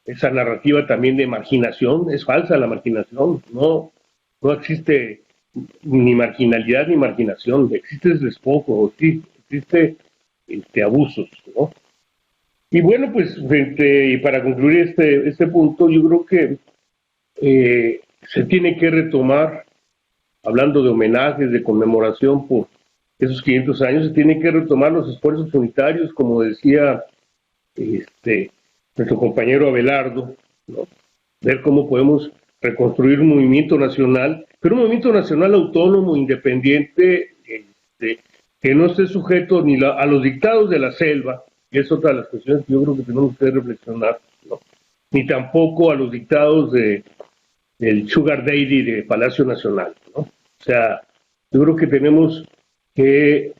Esa narrativa también de marginación, es falsa la marginación, no existe ni marginalidad ni marginación, existe despojo, existe abusos, ¿no? Y bueno, pues y para concluir este punto, yo creo que se tiene que retomar, hablando de homenajes, de conmemoración por esos 500 años, se tienen que retomar los esfuerzos unitarios, como decía nuestro compañero Abelardo, ¿no? Ver cómo podemos reconstruir un movimiento nacional, pero un movimiento nacional autónomo, independiente, que no esté sujeto ni a los dictados de la selva, y es otra de las cuestiones que yo creo que tenemos que reflexionar, ¿no? Ni tampoco a los dictados del Sugar Daddy de Palacio Nacional, ¿no? O sea, yo creo que tenemos que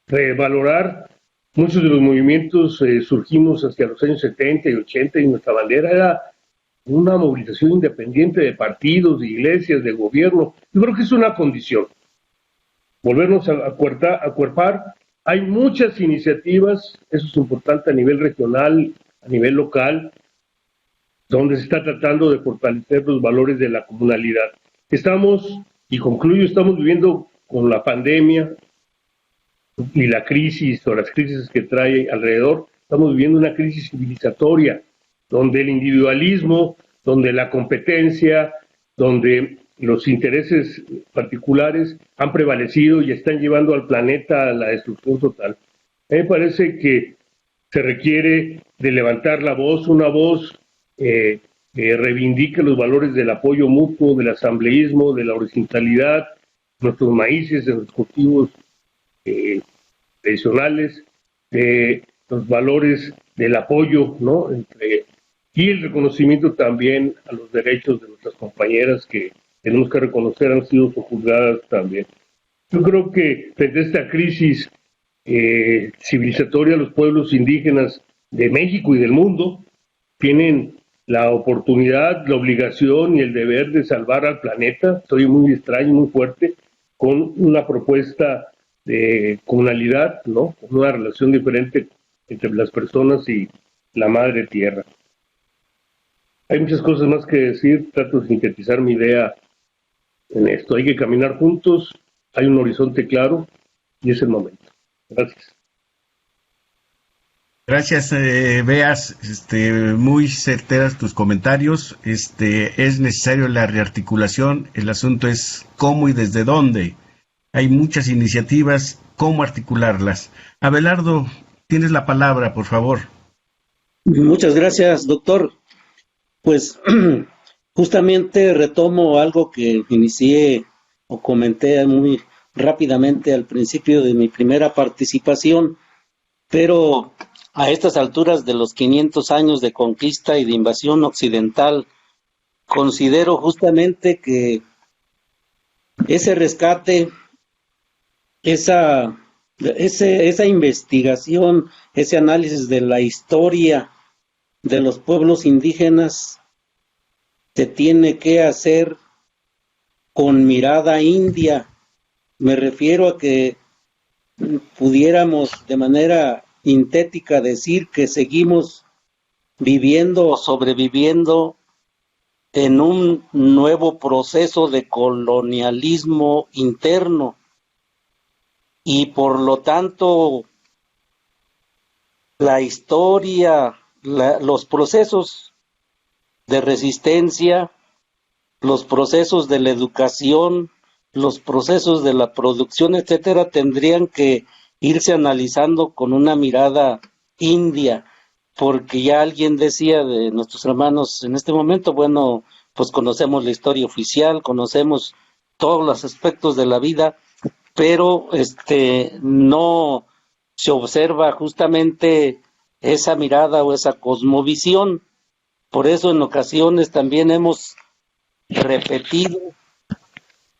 revalorar muchos de los movimientos. Surgimos hacia los años 70 y 80 y nuestra bandera era una movilización independiente de partidos, de iglesias, de gobierno. Yo creo que es una condición. Volvernos a acuerpar. Hay muchas iniciativas, eso es importante a nivel regional, a nivel local, donde se está tratando de fortalecer los valores de la comunalidad. Estamos viviendo con la pandemia y la crisis o las crisis que trae alrededor, estamos viviendo una crisis civilizatoria, donde el individualismo, donde la competencia, donde los intereses particulares han prevalecido y están llevando al planeta a la destrucción total. A mí me parece que se requiere de levantar la voz, una voz que reivindique los valores del apoyo mutuo, del asambleísmo, de la horizontalidad, nuestros maíces, de los cultivos tradicionales, de los valores del apoyo, ¿no? Y el reconocimiento también a los derechos de nuestras compañeras que tenemos que reconocer han sido sojuzgadas también. Yo creo que frente a esta crisis civilizatoria, los pueblos indígenas de México y del mundo tienen la oportunidad, la obligación y el deber de salvar al planeta. Soy muy extraño, muy fuerte, con una propuesta de comunalidad, ¿no? Con una relación diferente entre las personas y la madre tierra. Hay muchas cosas más que decir, trato de sintetizar mi idea en esto. Hay que caminar juntos, hay un horizonte claro y es el momento. Gracias. Gracias, Beas, muy certeras tus comentarios. Es necesario la rearticulación, el asunto es cómo y desde dónde. Hay muchas iniciativas, cómo articularlas. Abelardo, tienes la palabra, por favor. Muchas gracias, doctor. Pues justamente retomo algo que inicié o comenté muy rápidamente al principio de mi primera participación, pero a estas alturas de los 500 años de conquista y de invasión occidental, considero justamente que ese rescate, esa investigación, ese análisis de la historia de los pueblos indígenas se tiene que hacer con mirada india. Me refiero a que pudiéramos de manera sintética decir que seguimos viviendo o sobreviviendo en un nuevo proceso de colonialismo interno y por lo tanto la historia, los procesos de resistencia, los procesos de la educación, los procesos de la producción, etcétera, tendrían que irse analizando con una mirada india, porque ya alguien decía de nuestros hermanos en este momento, bueno, pues conocemos la historia oficial, conocemos todos los aspectos de la vida, pero no se observa justamente esa mirada o esa cosmovisión. Por eso en ocasiones también hemos repetido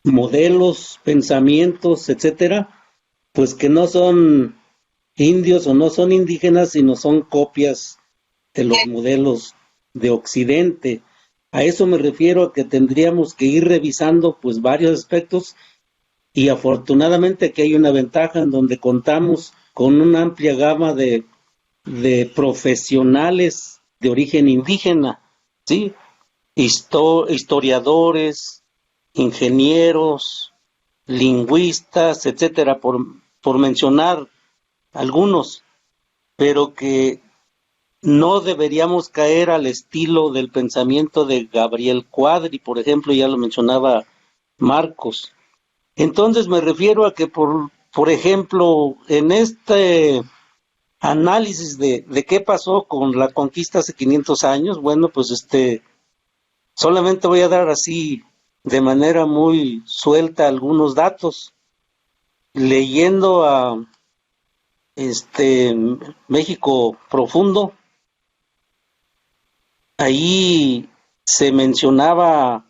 modelos, pensamientos, etcétera, pues que no son indios o no son indígenas, sino son copias de los modelos de Occidente. A eso me refiero, a que tendríamos que ir revisando pues varios aspectos, y afortunadamente que hay una ventaja en donde contamos con una amplia gama de profesionales de origen indígena, ¿sí? Historiadores, ingenieros, lingüistas, etcétera, por mencionar algunos, pero que no deberíamos caer al estilo del pensamiento de Gabriel Cuadri, por ejemplo, ya lo mencionaba Marcos. Entonces me refiero a que, por ejemplo, en este análisis de qué pasó con la conquista hace 500 años, bueno, pues solamente voy a dar así de manera muy suelta algunos datos. Leyendo a México Profundo, ahí se mencionaba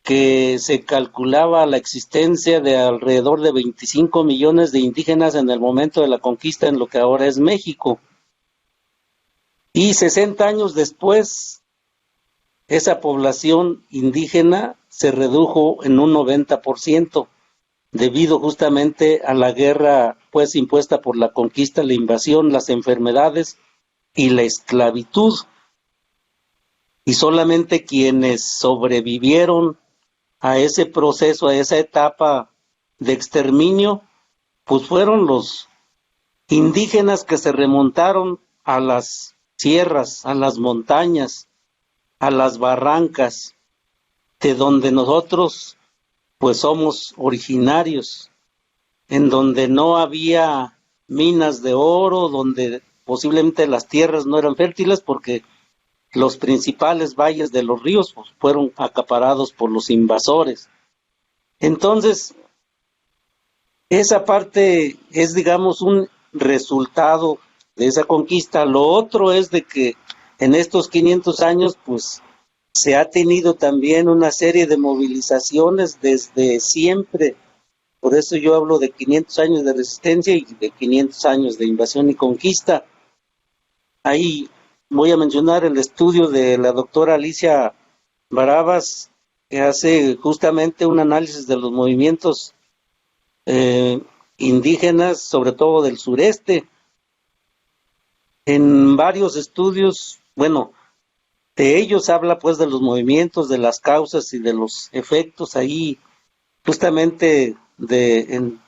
que se calculaba la existencia de alrededor de 25 millones de indígenas en el momento de la conquista en lo que ahora es México. Y 60 años después, esa población indígena se redujo en un 90%, debido justamente a la guerra pues impuesta por la conquista, la invasión, las enfermedades y la esclavitud. Y solamente quienes sobrevivieron a ese proceso, a esa etapa de exterminio, pues fueron los indígenas que se remontaron a las sierras, a las montañas, a las barrancas, de donde nosotros pues somos originarios, en donde no había minas de oro, donde posiblemente las tierras no eran fértiles porque los principales valles de los ríos pues, fueron acaparados por los invasores. Entonces, esa parte es, digamos, un resultado de esa conquista. Lo otro es de que en estos 500 años, pues, se ha tenido también una serie de movilizaciones desde siempre. Por eso yo hablo de 500 años de resistencia y de 500 años de invasión y conquista. Ahí voy a mencionar el estudio de la doctora Alicia Barabas, que hace justamente un análisis de los movimientos indígenas, sobre todo del sureste. En varios estudios, bueno, de ellos habla pues de los movimientos, de las causas y de los efectos ahí, justamente en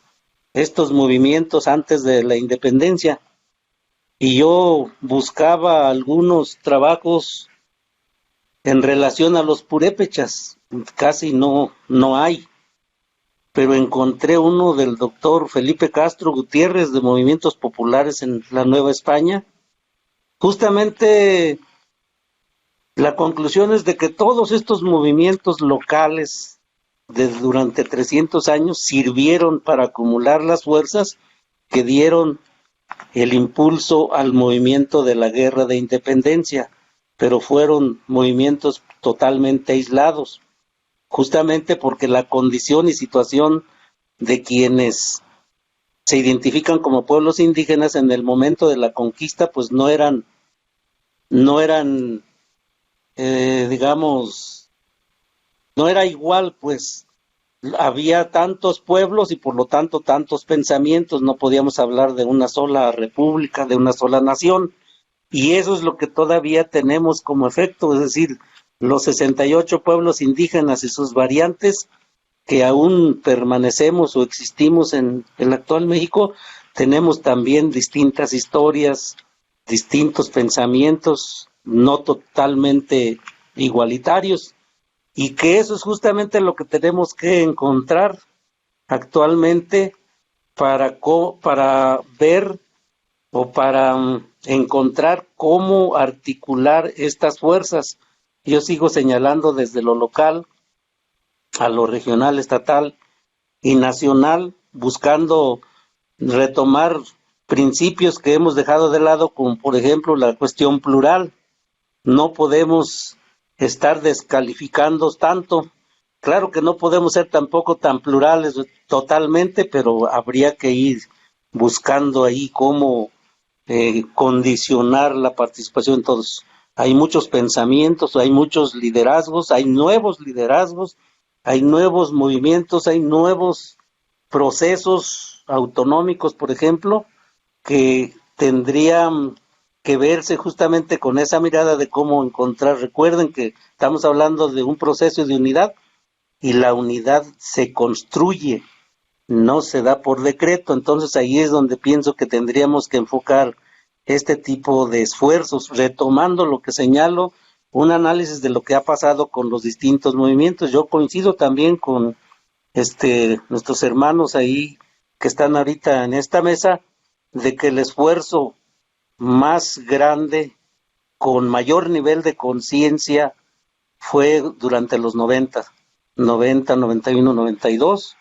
estos movimientos antes de la independencia. Y yo buscaba algunos trabajos en relación a los purépechas, casi no hay, pero encontré uno del doctor Felipe Castro Gutiérrez de Movimientos Populares en la Nueva España. Justamente la conclusión es de que todos estos movimientos locales durante 300 años sirvieron para acumular las fuerzas que dieron el impulso al movimiento de la guerra de independencia, pero fueron movimientos totalmente aislados, justamente porque la condición y situación de quienes se identifican como pueblos indígenas en el momento de la conquista, pues no eran digamos, no era igual, pues había tantos pueblos y por lo tanto tantos pensamientos, no podíamos hablar de una sola república, de una sola nación, y eso es lo que todavía tenemos como efecto, es decir, los 68 pueblos indígenas y sus variantes que aún permanecemos o existimos en el actual México, tenemos también distintas historias, distintos pensamientos, no totalmente igualitarios, y que eso es justamente lo que tenemos que encontrar actualmente para ver o para encontrar cómo articular estas fuerzas. Yo sigo señalando desde lo local a lo regional, estatal y nacional, buscando retomar principios que hemos dejado de lado, como por ejemplo la cuestión plural. No podemos estar descalificando tanto. Claro que no podemos ser tampoco tan plurales totalmente, pero habría que ir buscando ahí cómo condicionar la participación de todos. Hay muchos pensamientos, hay muchos liderazgos, hay nuevos movimientos, hay nuevos procesos autonómicos, por ejemplo, que tendrían que verse justamente con esa mirada de cómo encontrar. Recuerden que estamos hablando de un proceso de unidad y la unidad se construye, no se da por decreto. Entonces ahí es donde pienso que tendríamos que enfocar este tipo de esfuerzos, retomando lo que señalo, un análisis de lo que ha pasado con los distintos movimientos. Yo coincido también con nuestros hermanos ahí que están ahorita en esta mesa, de que el esfuerzo más grande, con mayor nivel de conciencia, fue durante los 90, 91, 92,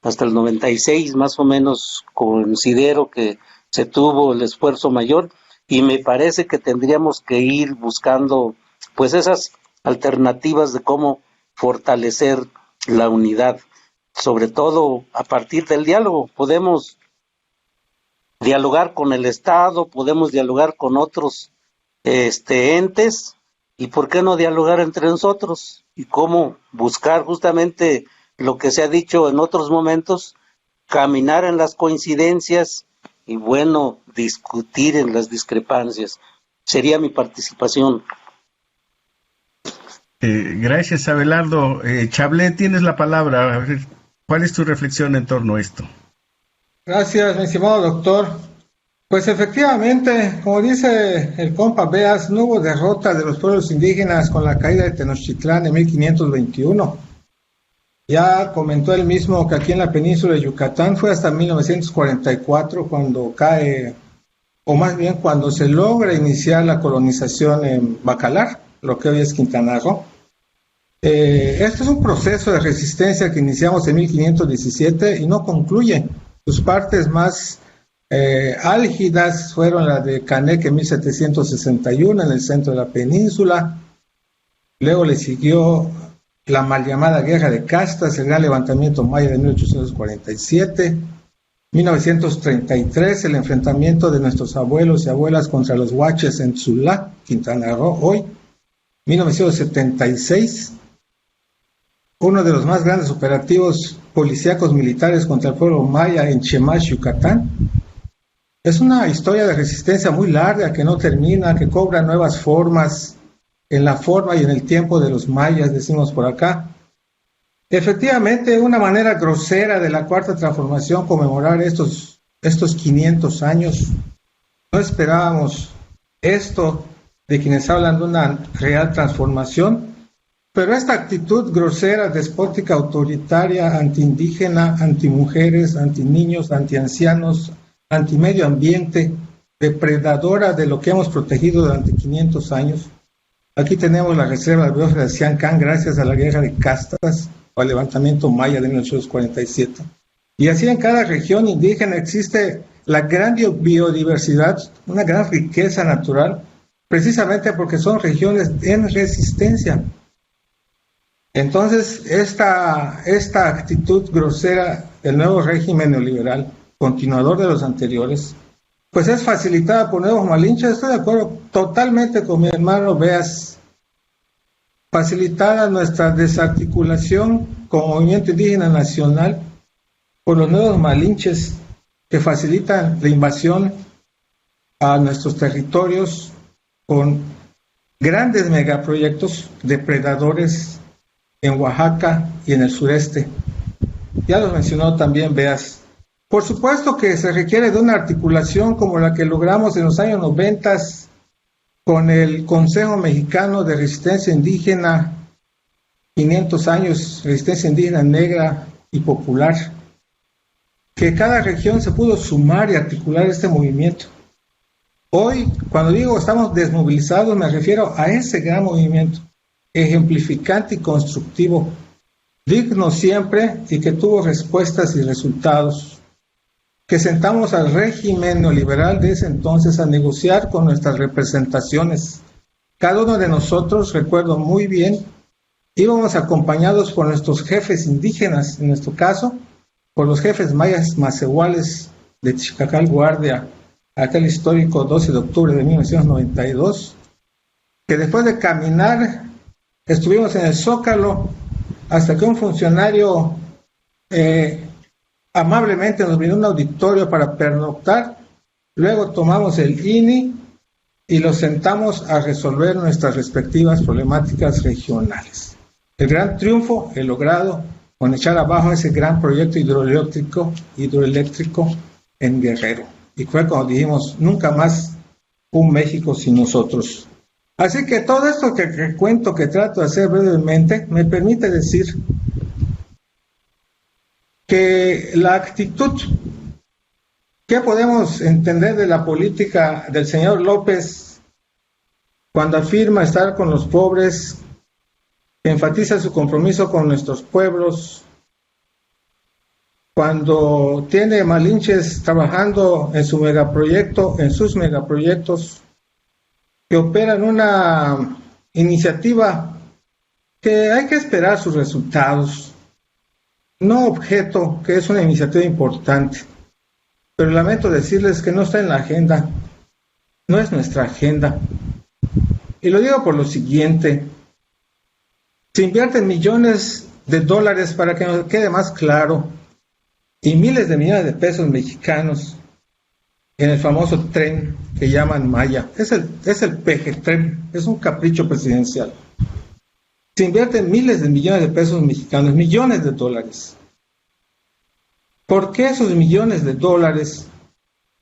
hasta el 96 más o menos considero que se tuvo el esfuerzo mayor, y me parece que tendríamos que ir buscando pues esas alternativas de cómo fortalecer la unidad, sobre todo a partir del diálogo. Podemos dialogar con el Estado, podemos dialogar con otros entes, y por qué no dialogar entre nosotros, y cómo buscar justamente lo que se ha dicho en otros momentos, caminar en las coincidencias y bueno, discutir en las discrepancias. Sería mi participación. Gracias, Abelardo. Chablé, tienes la palabra. A ver, ¿cuál es tu reflexión en torno a esto? Gracias, mi estimado doctor. Pues efectivamente, como dice el compa Beas, no hubo derrota de los pueblos indígenas con la caída de Tenochtitlán en 1521. Ya comentó él mismo que aquí en la península de Yucatán fue hasta 1944 cuando cae, o más bien cuando se logra iniciar la colonización en Bacalar, lo que hoy es Quintana Roo. Esto es un proceso de resistencia que iniciamos en 1517 y no concluye. Sus partes más álgidas fueron la de Caneque en 1761 en el centro de la península. Luego le siguió la mal llamada Guerra de Castas, el gran levantamiento maya de 1847. 1933, el enfrentamiento de nuestros abuelos y abuelas contra los huaches en Tzulá, Quintana Roo, hoy. 1976, uno de los más grandes operativos policíacos militares contra el pueblo maya en Chemash, Yucatán. Es una historia de resistencia muy larga que no termina, que cobra nuevas formas en la forma y en el tiempo de los mayas, decimos por acá. Efectivamente, una manera grosera de la Cuarta Transformación conmemorar estos 500 años. No esperábamos esto de quienes hablan de una real transformación, pero esta actitud grosera, despótica, autoritaria, antiindígena, antimujeres, antiniños, antiancianos, antimedio ambiente, depredadora de lo que hemos protegido durante 500 años. Aquí tenemos la reserva biosfera de Siancán gracias a la Guerra de Castas o al levantamiento maya de 1947. Y así en cada región indígena existe la gran biodiversidad, una gran riqueza natural, precisamente porque son regiones en resistencia. Entonces, esta actitud grosera del nuevo régimen neoliberal, continuador de los anteriores, pues es facilitada por nuevos malinches. Estoy de acuerdo totalmente con mi hermano Beas. Facilitada nuestra desarticulación como movimiento indígena nacional por los nuevos malinches que facilitan la invasión a nuestros territorios con grandes megaproyectos depredadores en Oaxaca y en el sureste. Ya los mencionó también Beas. Por supuesto que se requiere de una articulación como la que logramos en los años 90 con el Consejo Mexicano de Resistencia Indígena, 500 años, resistencia indígena negra y popular. que cada región se pudo sumar y articular este movimiento. Hoy, cuando digo estamos desmovilizados, me refiero a ese gran movimiento, ejemplificante y constructivo, digno siempre y que tuvo respuestas y resultados, que sentamos al régimen neoliberal de ese entonces a negociar con nuestras representaciones. Cada uno de nosotros, recuerdo muy bien, íbamos acompañados por nuestros jefes indígenas, en nuestro caso, por los jefes mayas macehuales de Chicacal Guardia, aquel histórico 12 de octubre de 1992, que después de caminar estuvimos en el Zócalo hasta que un funcionario amablemente nos brindó un auditorio para pernoctar. Luego tomamos el INI y los sentamos a resolver nuestras respectivas problemáticas regionales. El gran triunfo, el logrado con echar abajo ese gran proyecto hidroeléctrico en Guerrero. Y fue cuando dijimos, nunca más un México sin nosotros. Así que todo esto que cuento, que trato de hacer brevemente, me permite decir que la actitud que podemos entender de la política del señor López cuando afirma estar con los pobres, enfatiza su compromiso con nuestros pueblos, cuando tiene malinches trabajando en sus megaproyectos, que operan una iniciativa que hay que esperar sus resultados, no objeto, que es una iniciativa importante, pero lamento decirles que no está en la agenda, no es nuestra agenda. Y lo digo por lo siguiente: se invierten millones de dólares, para que nos quede más claro, y miles de millones de pesos mexicanos en el famoso tren que llaman Maya. Es el PG-tren, es un capricho presidencial. Se invierten miles de millones de pesos mexicanos, millones de dólares. ¿Por qué esos millones de dólares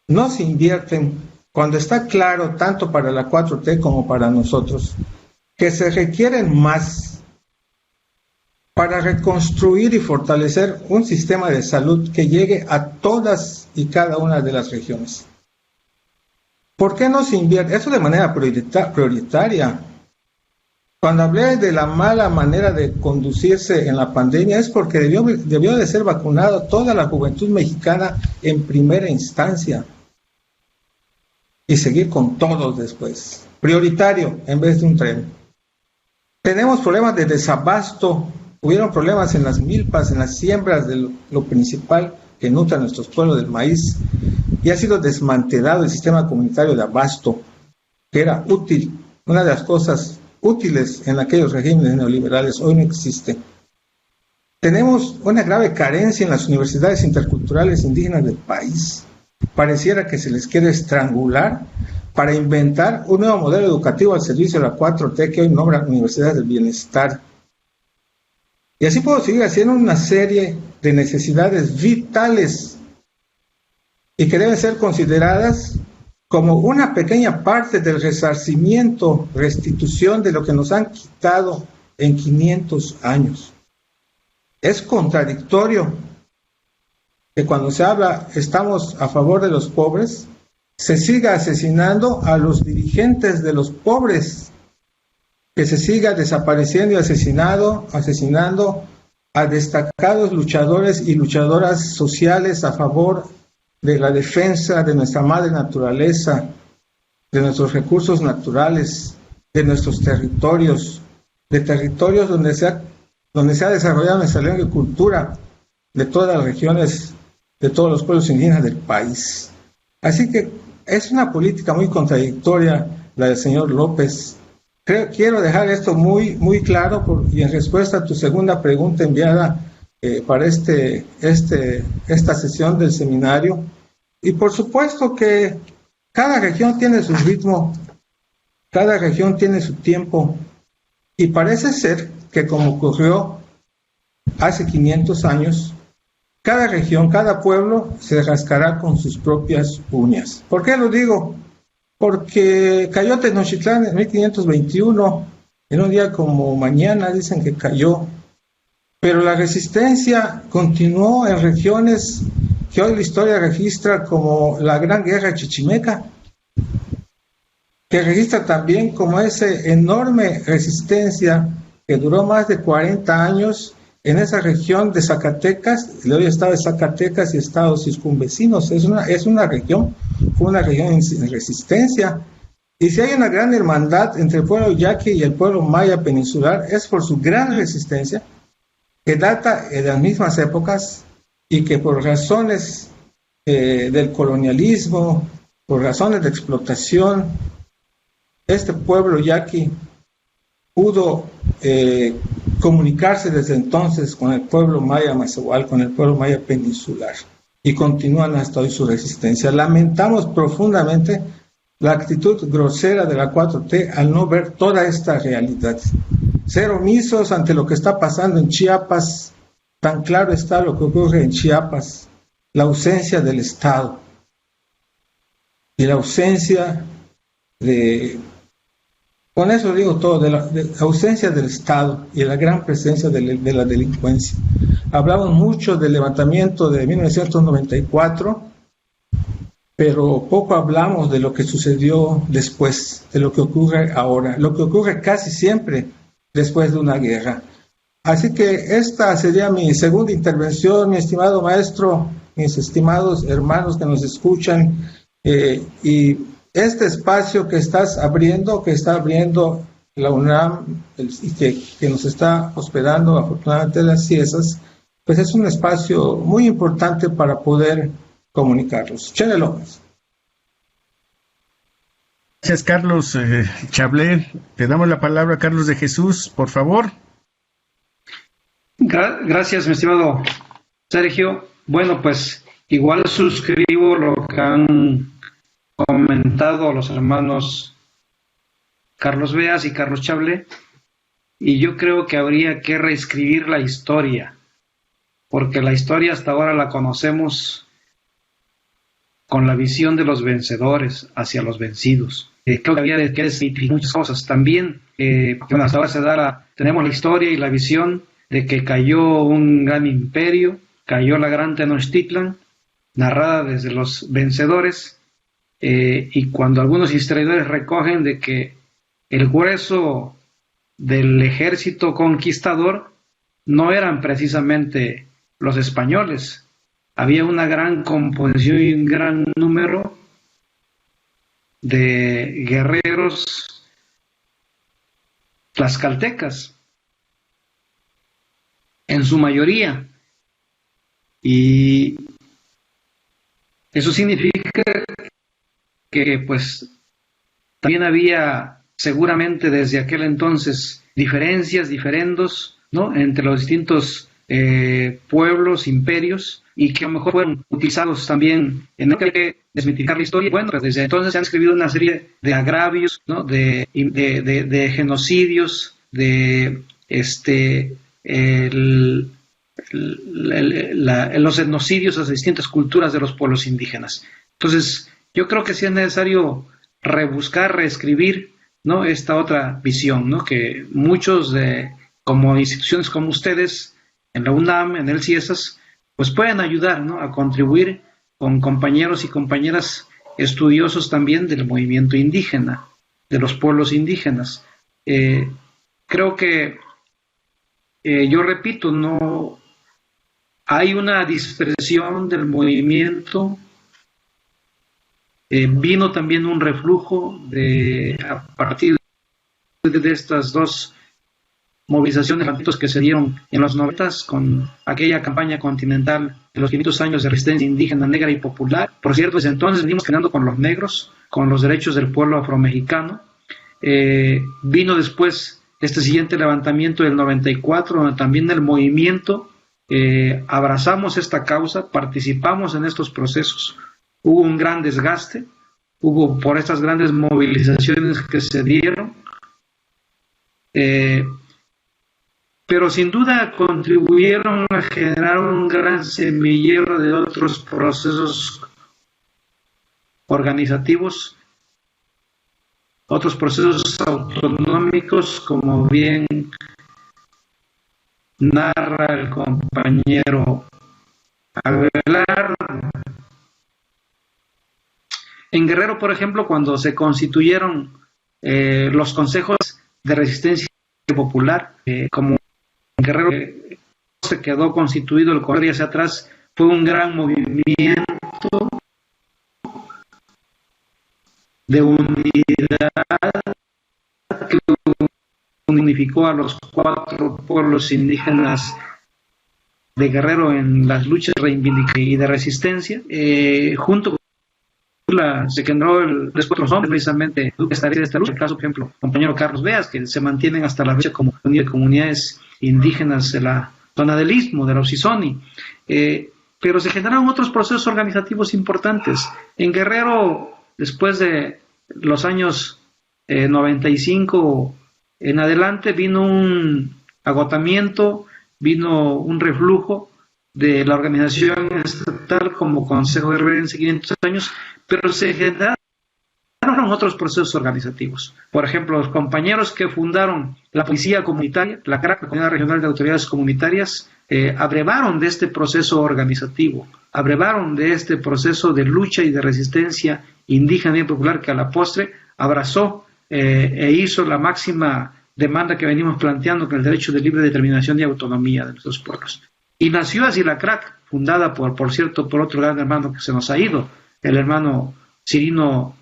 no se invierten cuando está claro, tanto para la 4T como para nosotros, que se requieren más para reconstruir y fortalecer un sistema de salud que llegue a todas y cada una de las regiones? ¿Por qué no se invierte? Eso de manera prioritaria. Cuando hablé de la mala manera de conducirse en la pandemia, es porque debió de ser vacunada toda la juventud mexicana en primera instancia y seguir con todos después. Prioritario en vez de un tren. Tenemos problemas de desabasto. Hubieron problemas en las milpas, en las siembras de lo principal que nutre a nuestros pueblos del maíz, y ha sido desmantelado el sistema comunitario de abasto, que era útil, una de las cosas útiles en aquellos regímenes neoliberales. Hoy no existe. Tenemos una grave carencia en las universidades interculturales indígenas del país. Pareciera que se les quiere estrangular para inventar un nuevo modelo educativo al servicio de la 4T, que hoy nombra Universidades del Bienestar. Y así puedo seguir haciendo una serie de necesidades vitales y que deben ser consideradas como una pequeña parte del resarcimiento, restitución de lo que nos han quitado en 500 años. Es contradictorio que cuando se habla estamos a favor de los pobres, se siga asesinando a los dirigentes de los pobres, que se siga desapareciendo y asesinando a destacados luchadores y luchadoras sociales a favor de la defensa de nuestra madre naturaleza, de nuestros recursos naturales, de nuestros territorios, de territorios donde se ha desarrollado nuestra lengua y cultura, de todas las regiones, de todos los pueblos indígenas del país. Así que es una política muy contradictoria la del señor López. Quiero dejar esto muy claro, y en respuesta a tu segunda pregunta enviada para esta sesión del seminario. Y por supuesto que cada región tiene su ritmo, cada región tiene su tiempo, y parece ser que, como ocurrió hace 500 años, cada región, cada pueblo se rascará con sus propias uñas. ¿Por qué lo digo? Porque cayó Tenochtitlán en 1521, en un día como mañana dicen que cayó, pero la resistencia continuó en regiones que hoy la historia registra como la Gran Guerra Chichimeca, que registra también como esa enorme resistencia que duró más de 40 años en esa región de Zacatecas, hoy estado de Zacatecas y estados circunvecinos. Es una región, fue una región en resistencia. Y si hay una gran hermandad entre el pueblo yaqui y el pueblo maya peninsular, es por su gran resistencia, que data de las mismas épocas y que por razones del colonialismo, por razones de explotación, este pueblo yaqui pudo comunicarse desde entonces con el pueblo maya mazahual, con el pueblo maya peninsular, y continúan hasta hoy su resistencia. Lamentamos profundamente la actitud grosera de la 4T al no ver toda esta realidad. Ser omisos ante lo que está pasando en Chiapas, tan claro está lo que ocurre en Chiapas, la ausencia del Estado y la ausencia con eso digo todo, de la ausencia del Estado y la gran presencia de la delincuencia. Hablamos mucho del levantamiento de 1994, pero poco hablamos de lo que sucedió después, de lo que ocurre ahora, lo que ocurre casi siempre después de una guerra. Así que esta sería mi segunda intervención, mi estimado maestro, mis estimados hermanos que nos escuchan, y este espacio que está abriendo la UNAM y que nos está hospedando afortunadamente las CIESAS, pues es un espacio muy importante para poder comunicarlos. Chele López. Gracias, Carlos Chablé. Te damos la palabra a Carlos de Jesús, por favor. Gracias, mi estimado Sergio. Bueno, pues igual suscribo lo que han comentado los hermanos Carlos Beas y Carlos Chablé, y yo creo que habría que reescribir la historia, porque la historia hasta ahora la conocemos con la visión de los vencedores hacia los vencidos. Creo que había que decir muchas cosas. También, hasta ahora tenemos la historia y la visión de que cayó un gran imperio, cayó la gran Tenochtitlan, narrada desde los vencedores, y cuando algunos historiadores recogen de que el grueso del ejército conquistador no eran precisamente los españoles, había una gran composición y un gran número de guerreros tlaxcaltecas, en su mayoría, y eso significa que pues también había seguramente desde aquel entonces diferendos, ¿no?, entre los distintos pueblos, imperios, y que a lo mejor fueron utilizados también en el que desmitificar la historia. Bueno, pues desde entonces se han escrito una serie de agravios, ¿no?, de genocidios, de los etnocidios a las distintas culturas de los pueblos indígenas. Entonces, yo creo que sí es necesario rebuscar, reescribir, ¿no?, esta otra visión, ¿no?, que muchos como instituciones como ustedes, en la UNAM, en el CIESAS, pues pueden ayudar, ¿no?, a contribuir con compañeros y compañeras estudiosos también del movimiento indígena, de los pueblos indígenas. Creo que, yo repito, no hay una dispersión del movimiento. Vino también un reflujo a partir de estas dos movilizaciones que se dieron en los 90 con aquella campaña continental de los 500 años de resistencia indígena, negra y popular. Por cierto, desde entonces venimos caminando con los negros, con los derechos del pueblo afromexicano. Vino después este siguiente levantamiento del 94, donde también el movimiento abrazamos esta causa, participamos en estos procesos. Hubo un gran desgaste, hubo por estas grandes movilizaciones que se dieron, pero sin duda contribuyeron a generar un gran semillero de otros procesos organizativos, otros procesos autonómicos, como bien narra el compañero Abelardo. En Guerrero, por ejemplo, cuando se constituyeron los consejos de resistencia popular, como en Guerrero se quedó constituido el correr hacia atrás, fue un gran movimiento de unidad que unificó a los 4 pueblos indígenas de Guerrero en las luchas y de resistencia, junto con se generó los 4 hombres precisamente que estaría de esta lucha. El caso, por ejemplo, el compañero Carlos Beas, que se mantienen hasta la fecha como comunidades indígenas de la zona del Istmo, de la Oxisoni. Pero se generaron otros procesos organizativos importantes. En Guerrero, después de los años 95 en adelante, vino un agotamiento, vino un reflujo de la organización estatal como Consejo de Reverencia 500 años, pero se generaron otros procesos organizativos. Por ejemplo, los compañeros que fundaron la Policía Comunitaria, la CRAC, la Comunidad Regional de Autoridades Comunitarias, abrevaron de este proceso organizativo, abrevaron de este proceso de lucha y de resistencia indígena y popular que a la postre abrazó e hizo la máxima demanda que venimos planteando, con el derecho de libre determinación y autonomía de nuestros pueblos. Y nació así la CRAC, fundada por cierto, por otro gran hermano que se nos ha ido, el hermano Cirino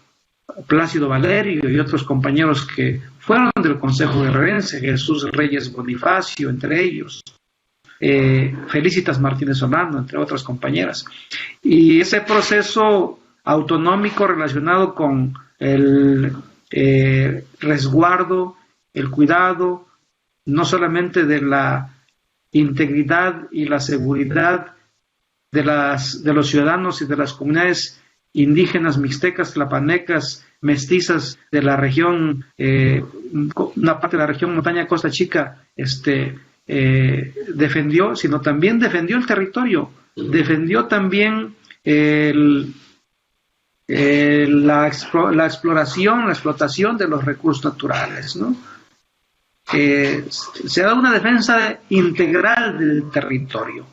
Plácido Valerio y otros compañeros que fueron del Consejo de Reverencia, Jesús Reyes Bonifacio, entre ellos, Felicitas Martínez Orlando, entre otras compañeras. Y ese proceso autonómico relacionado con el resguardo, el cuidado, no solamente de la integridad y la seguridad de los ciudadanos y de las comunidades indígenas, mixtecas, tlapanecas, mestizas de la región, una parte de la región montaña Costa Chica, defendió, sino también defendió el territorio, defendió también la exploración, la explotación de los recursos naturales, ¿no? Se da una defensa integral del territorio,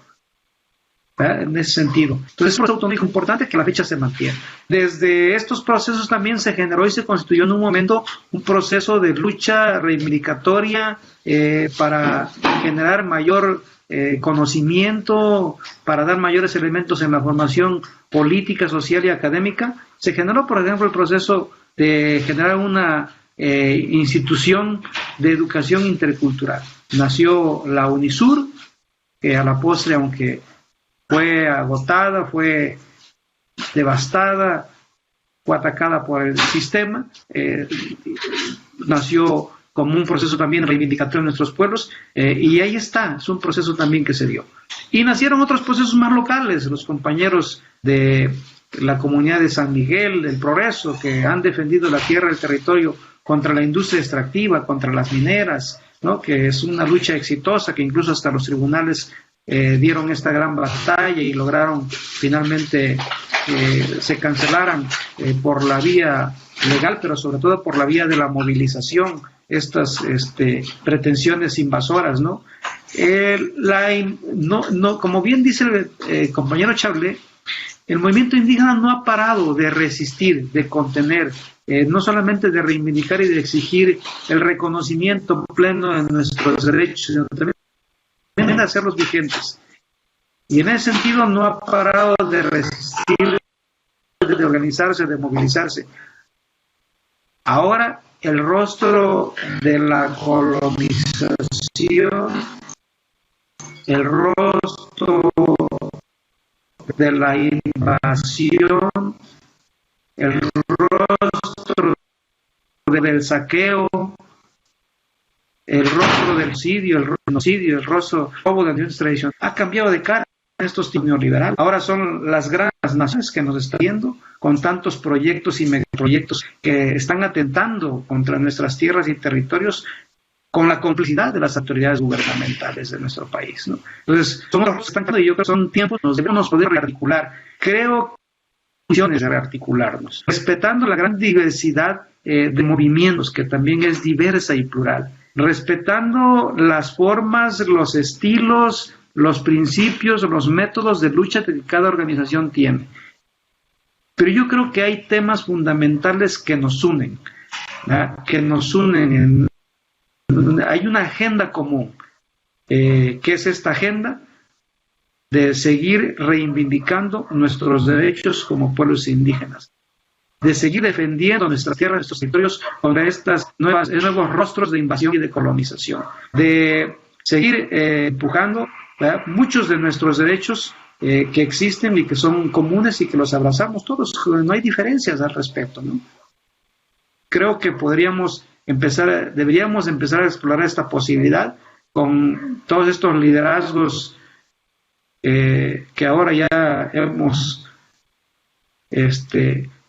¿verdad? En ese sentido. Entonces es un proceso autonómico importante que a la fecha se mantiene. Desde estos procesos también se generó y se constituyó en un momento un proceso de lucha reivindicatoria para generar mayor conocimiento, para dar mayores elementos en la formación política, social y académica. Se generó, por ejemplo, el proceso de generar una institución de educación intercultural. Nació la UNISUR, que a la postre, aunque fue agotada, fue devastada, fue atacada por el sistema, nació como un proceso también reivindicatorio en nuestros pueblos, y ahí está, es un proceso también que se dio. Y nacieron otros procesos más locales, los compañeros de la comunidad de San Miguel, del Progreso, que han defendido la tierra, el territorio contra la industria extractiva, contra las mineras, ¿no? Que es una lucha exitosa, que incluso hasta los tribunales dieron esta gran batalla y lograron finalmente se cancelaran por la vía legal, pero sobre todo por la vía de la movilización, estas pretensiones invasoras, ¿no? Como bien dice el compañero Chablé, el movimiento indígena no ha parado de resistir, de contener, no solamente de reivindicar y de exigir el reconocimiento pleno de nuestros derechos, sino también de hacerlos vigentes. Y en ese sentido no ha parado de resistir, de organizarse, de movilizarse. Ahora el rostro de la colonización, el rostro de la invasión, el rostro del saqueo, el rostro del genocidio, el rostro del robo de la tradición ha cambiado de cara en estos tiempos neoliberales. Ahora son las grandes naciones que nos están viendo con tantos proyectos y megaproyectos que están atentando contra nuestras tierras y territorios con la complicidad de las autoridades gubernamentales de nuestro país, ¿no? Entonces, somos los que están y yo creo que son tiempos que nos debemos poder rearticular. Creo que hay de rearticularnos, respetando la gran diversidad de movimientos, que también es diversa y plural, respetando las formas, los estilos, los principios, los métodos de lucha que cada organización tiene. Pero yo creo que hay temas fundamentales que nos unen, ¿verdad? Que nos unen. Hay una agenda común. ¿Qué es esta agenda? De seguir reivindicando nuestros derechos como pueblos indígenas, de seguir defendiendo nuestras tierras, nuestros territorios contra estos nuevos rostros de invasión y de colonización, de seguir empujando, ¿verdad?, muchos de nuestros derechos que existen y que son comunes y que los abrazamos todos, no hay diferencias al respecto, ¿no? Creo que deberíamos empezar a explorar esta posibilidad con todos estos liderazgos que ahora ya hemos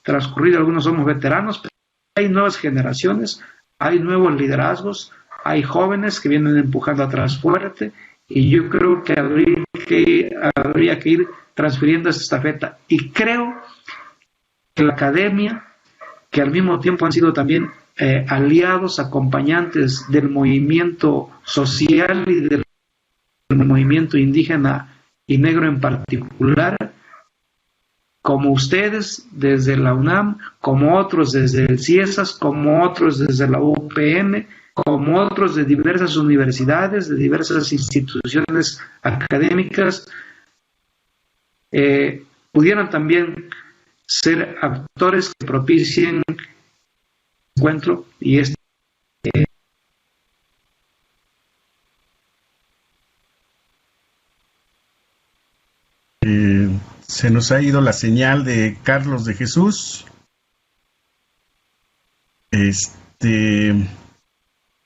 transcurrido, algunos somos veteranos, pero hay nuevas generaciones, hay nuevos liderazgos, hay jóvenes que vienen empujando atrás fuerte, y yo creo que habría que ir transfiriendo esta estafeta. Y creo que la academia, que al mismo tiempo han sido también aliados, acompañantes del movimiento social y del movimiento indígena y negro en particular, como ustedes desde la UNAM, como otros desde el CIESAS, como otros desde la UPN, como otros de diversas universidades, de diversas instituciones académicas, pudieran también ser actores que propicien el encuentro y se nos ha ido la señal de Carlos de Jesús. Te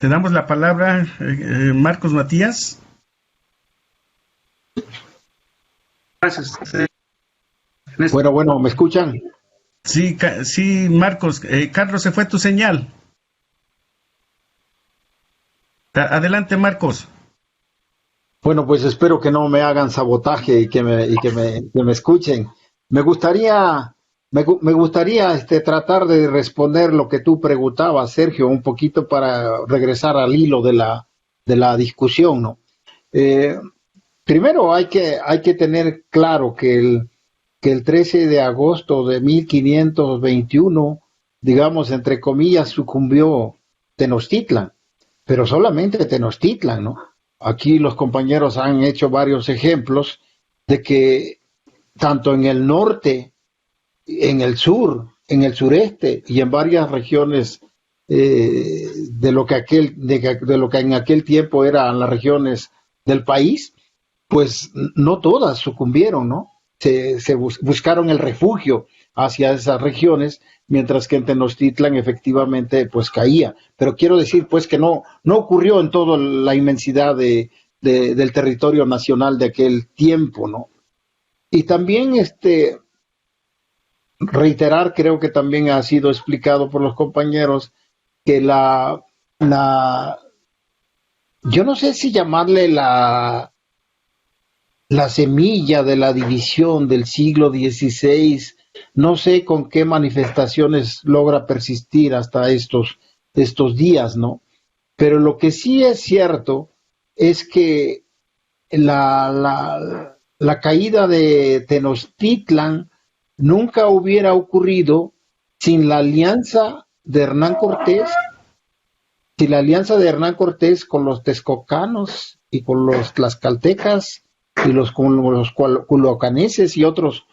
damos la palabra, Marcos Matías. Gracias. Bueno, ¿me escuchan? Sí, Marcos. Carlos, se fue tu señal. Adelante, Marcos. Bueno, pues espero que no me hagan sabotaje y que me escuchen. Me gustaría tratar de responder lo que tú preguntabas, Sergio, un poquito para regresar al hilo de la discusión, ¿no? Primero hay que tener claro que el 13 de agosto de 1521, digamos, entre comillas, sucumbió Tenochtitlan, pero solamente Tenochtitlan, ¿no? Aquí los compañeros han hecho varios ejemplos de que tanto en el norte, en el sur, en el sureste y en varias regiones de lo que en aquel tiempo eran las regiones del país, pues no todas sucumbieron, ¿no? Se buscaron el refugio hacia esas regiones, mientras que en Tenochtitlan efectivamente pues caía. Pero quiero decir pues que no ocurrió en toda la inmensidad del territorio nacional de aquel tiempo, ¿no? Y también reiterar, creo que también ha sido explicado por los compañeros, que yo no sé si llamarle la semilla de la división del siglo XVI, no sé con qué manifestaciones logra persistir hasta estos días, ¿no? Pero lo que sí es cierto es que la caída de Tenochtitlan nunca hubiera ocurrido sin la alianza de Hernán Cortés, con los texcocanos y con los tlaxcaltecas y con los culocaneses y otros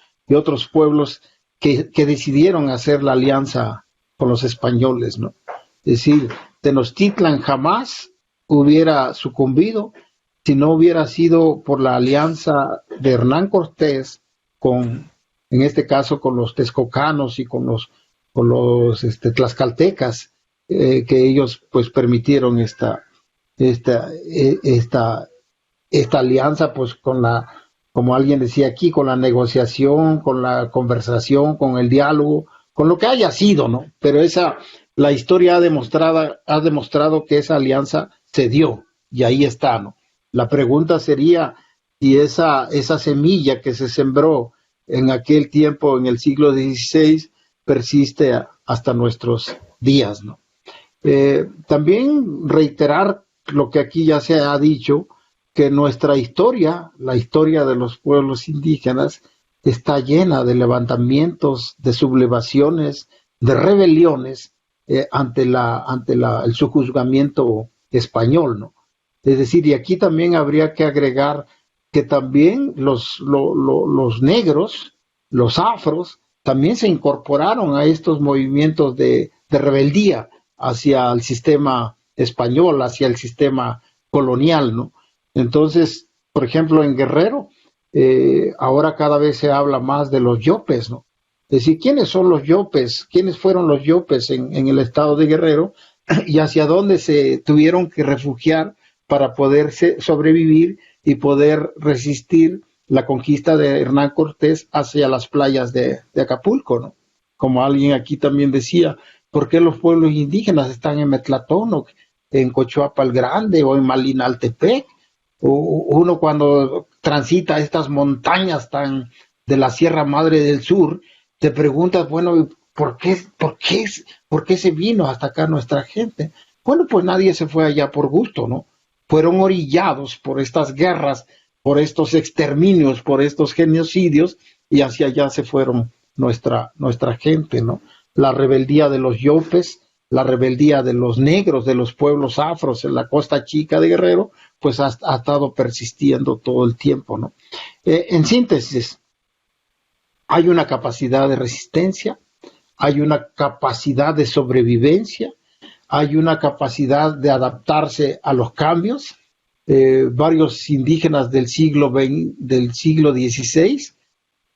pueblos que decidieron hacer la alianza con los españoles, ¿no? Es decir, Tenochtitlan jamás hubiera sucumbido si no hubiera sido por la alianza de Hernán Cortés en este caso con los texcocanos y con los tlaxcaltecas, que ellos pues permitieron esta alianza, pues como alguien decía aquí, con la negociación, con la conversación, con el diálogo, con lo que haya sido, ¿no? Pero la historia ha demostrado que esa alianza se dio, y ahí está, ¿no? La pregunta sería si esa semilla que se sembró en aquel tiempo, en el siglo XVI, persiste hasta nuestros días, ¿no? También reiterar lo que aquí ya se ha dicho, que nuestra historia, la historia de los pueblos indígenas, está llena de levantamientos, de sublevaciones, de rebeliones ante el sojuzgamiento español, ¿no? Es decir, y aquí también habría que agregar que también los negros, los afros, también se incorporaron a estos movimientos de rebeldía hacia el sistema español, hacia el sistema colonial, ¿no? Entonces, por ejemplo, en Guerrero, ahora cada vez se habla más de los yopes, ¿no? Es decir, ¿quiénes son los yopes? ¿Quiénes fueron los yopes en el estado de Guerrero? Y hacia dónde se tuvieron que refugiar para poder sobrevivir y poder resistir la conquista de Hernán Cortés hacia las playas de Acapulco, ¿no? Como alguien aquí también decía, ¿por qué los pueblos indígenas están en Metlatónoc, en Cochuapa el Grande o en Malinaltepec? Uno cuando transita estas montañas tan de la Sierra Madre del Sur, te preguntas, bueno, ¿por qué se vino hasta acá nuestra gente? Bueno, pues nadie se fue allá por gusto, ¿no? Fueron orillados por estas guerras, por estos exterminios, por estos genocidios, y hacia allá se fueron nuestra gente, ¿no? La rebeldía de los yopes, la rebeldía de los negros, de los pueblos afros en la Costa Chica de Guerrero, pues ha estado persistiendo todo el tiempo, ¿no? En síntesis, hay una capacidad de resistencia, hay una capacidad de sobrevivencia, hay una capacidad de adaptarse a los cambios. Varios indígenas del siglo XVI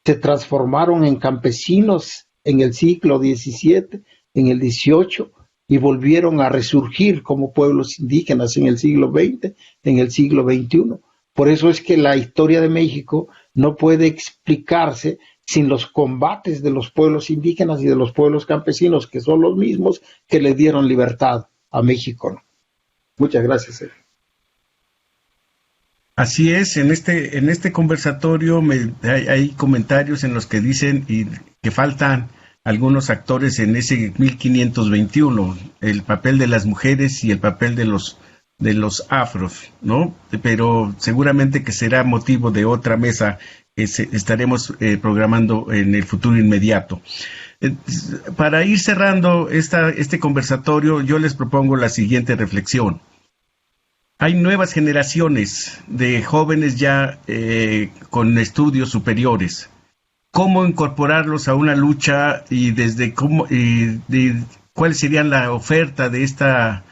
se transformaron en campesinos en el siglo XVII, en el XVIII, y volvieron a resurgir como pueblos indígenas en el siglo XX, en el siglo XXI. Por eso es que la historia de México no puede explicarse sin los combates de los pueblos indígenas y de los pueblos campesinos, que son los mismos que le dieron libertad a México, ¿no? Muchas gracias. Así es, en este conversatorio hay comentarios en los que dicen que faltan algunos actores en ese 1521, el papel de las mujeres y el papel de los afros, ¿no? Pero seguramente que será motivo de otra mesa que estaremos programando en el futuro inmediato. Para ir cerrando este conversatorio, yo les propongo la siguiente reflexión. Hay nuevas generaciones de jóvenes ya con estudios superiores. ¿Cómo incorporarlos a una lucha y cuál sería la oferta de esta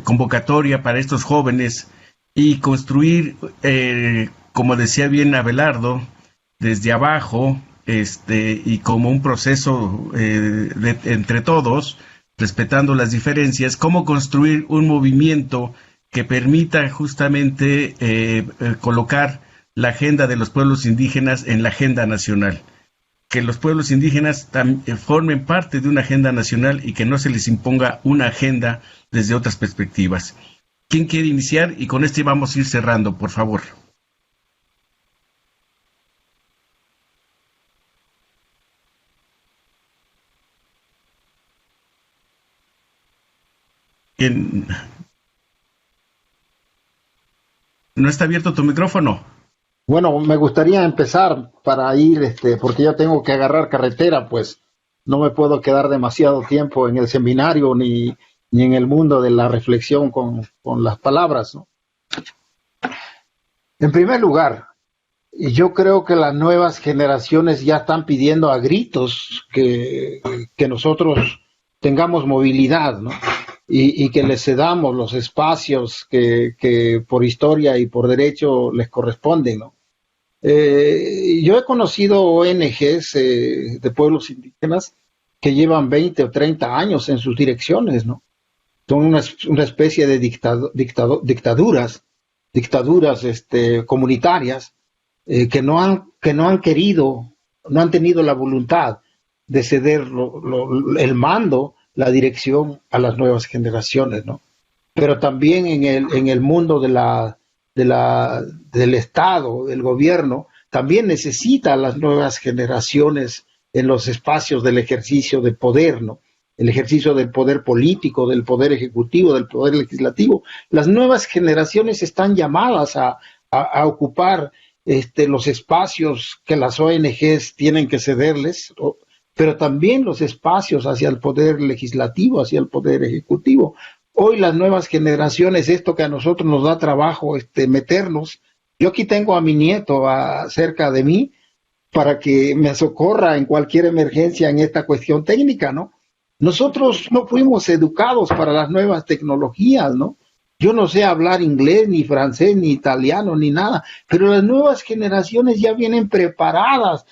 convocatoria para estos jóvenes y construir, como decía bien Abelardo, desde abajo, y como un proceso entre todos, respetando las diferencias, cómo construir un movimiento que permita justamente colocar la agenda de los pueblos indígenas en la agenda nacional, que los pueblos indígenas formen parte de una agenda nacional y que no se les imponga una agenda desde otras perspectivas. ¿Quién quiere iniciar? Y con este vamos a ir cerrando, por favor. ¿Quién? ¿No está abierto tu micrófono? Bueno, me gustaría empezar para ir, porque ya tengo que agarrar carretera, pues no me puedo quedar demasiado tiempo en el seminario ni en el mundo de la reflexión con las palabras, ¿no? En primer lugar, yo creo que las nuevas generaciones ya están pidiendo a gritos que nosotros tengamos movilidad, ¿no? Y que les cedamos los espacios que por historia y por derecho les corresponden, ¿no? Yo he conocido ONGs de pueblos indígenas que llevan 20 o 30 años en sus direcciones, ¿no? Son una especie de dictaduras comunitarias que no han querido, no han tenido la voluntad de ceder el mando, la dirección a las nuevas generaciones, ¿no? Pero también en el mundo del Estado, del gobierno, también necesita a las nuevas generaciones en los espacios del ejercicio de poder, ¿no? El ejercicio del poder político, del poder ejecutivo, del poder legislativo. Las nuevas generaciones están llamadas a ocupar los espacios que las ONGs tienen que cederles, pero también los espacios hacia el poder legislativo, hacia el poder ejecutivo. Hoy las nuevas generaciones, esto que a nosotros nos da trabajo meternos, yo aquí tengo a mi nieto cerca de mí para que me socorra en cualquier emergencia en esta cuestión técnica, ¿no? Nosotros no fuimos educados para las nuevas tecnologías, ¿no? Yo no sé hablar inglés, ni francés, ni italiano, ni nada, pero las nuevas generaciones ya vienen preparados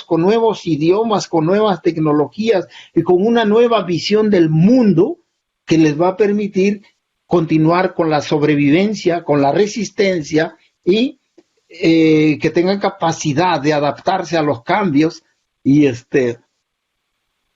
con nuevos idiomas, con nuevas tecnologías y con una nueva visión del mundo que les va a permitir continuar con la sobrevivencia, con la resistencia y que tengan capacidad de adaptarse a los cambios y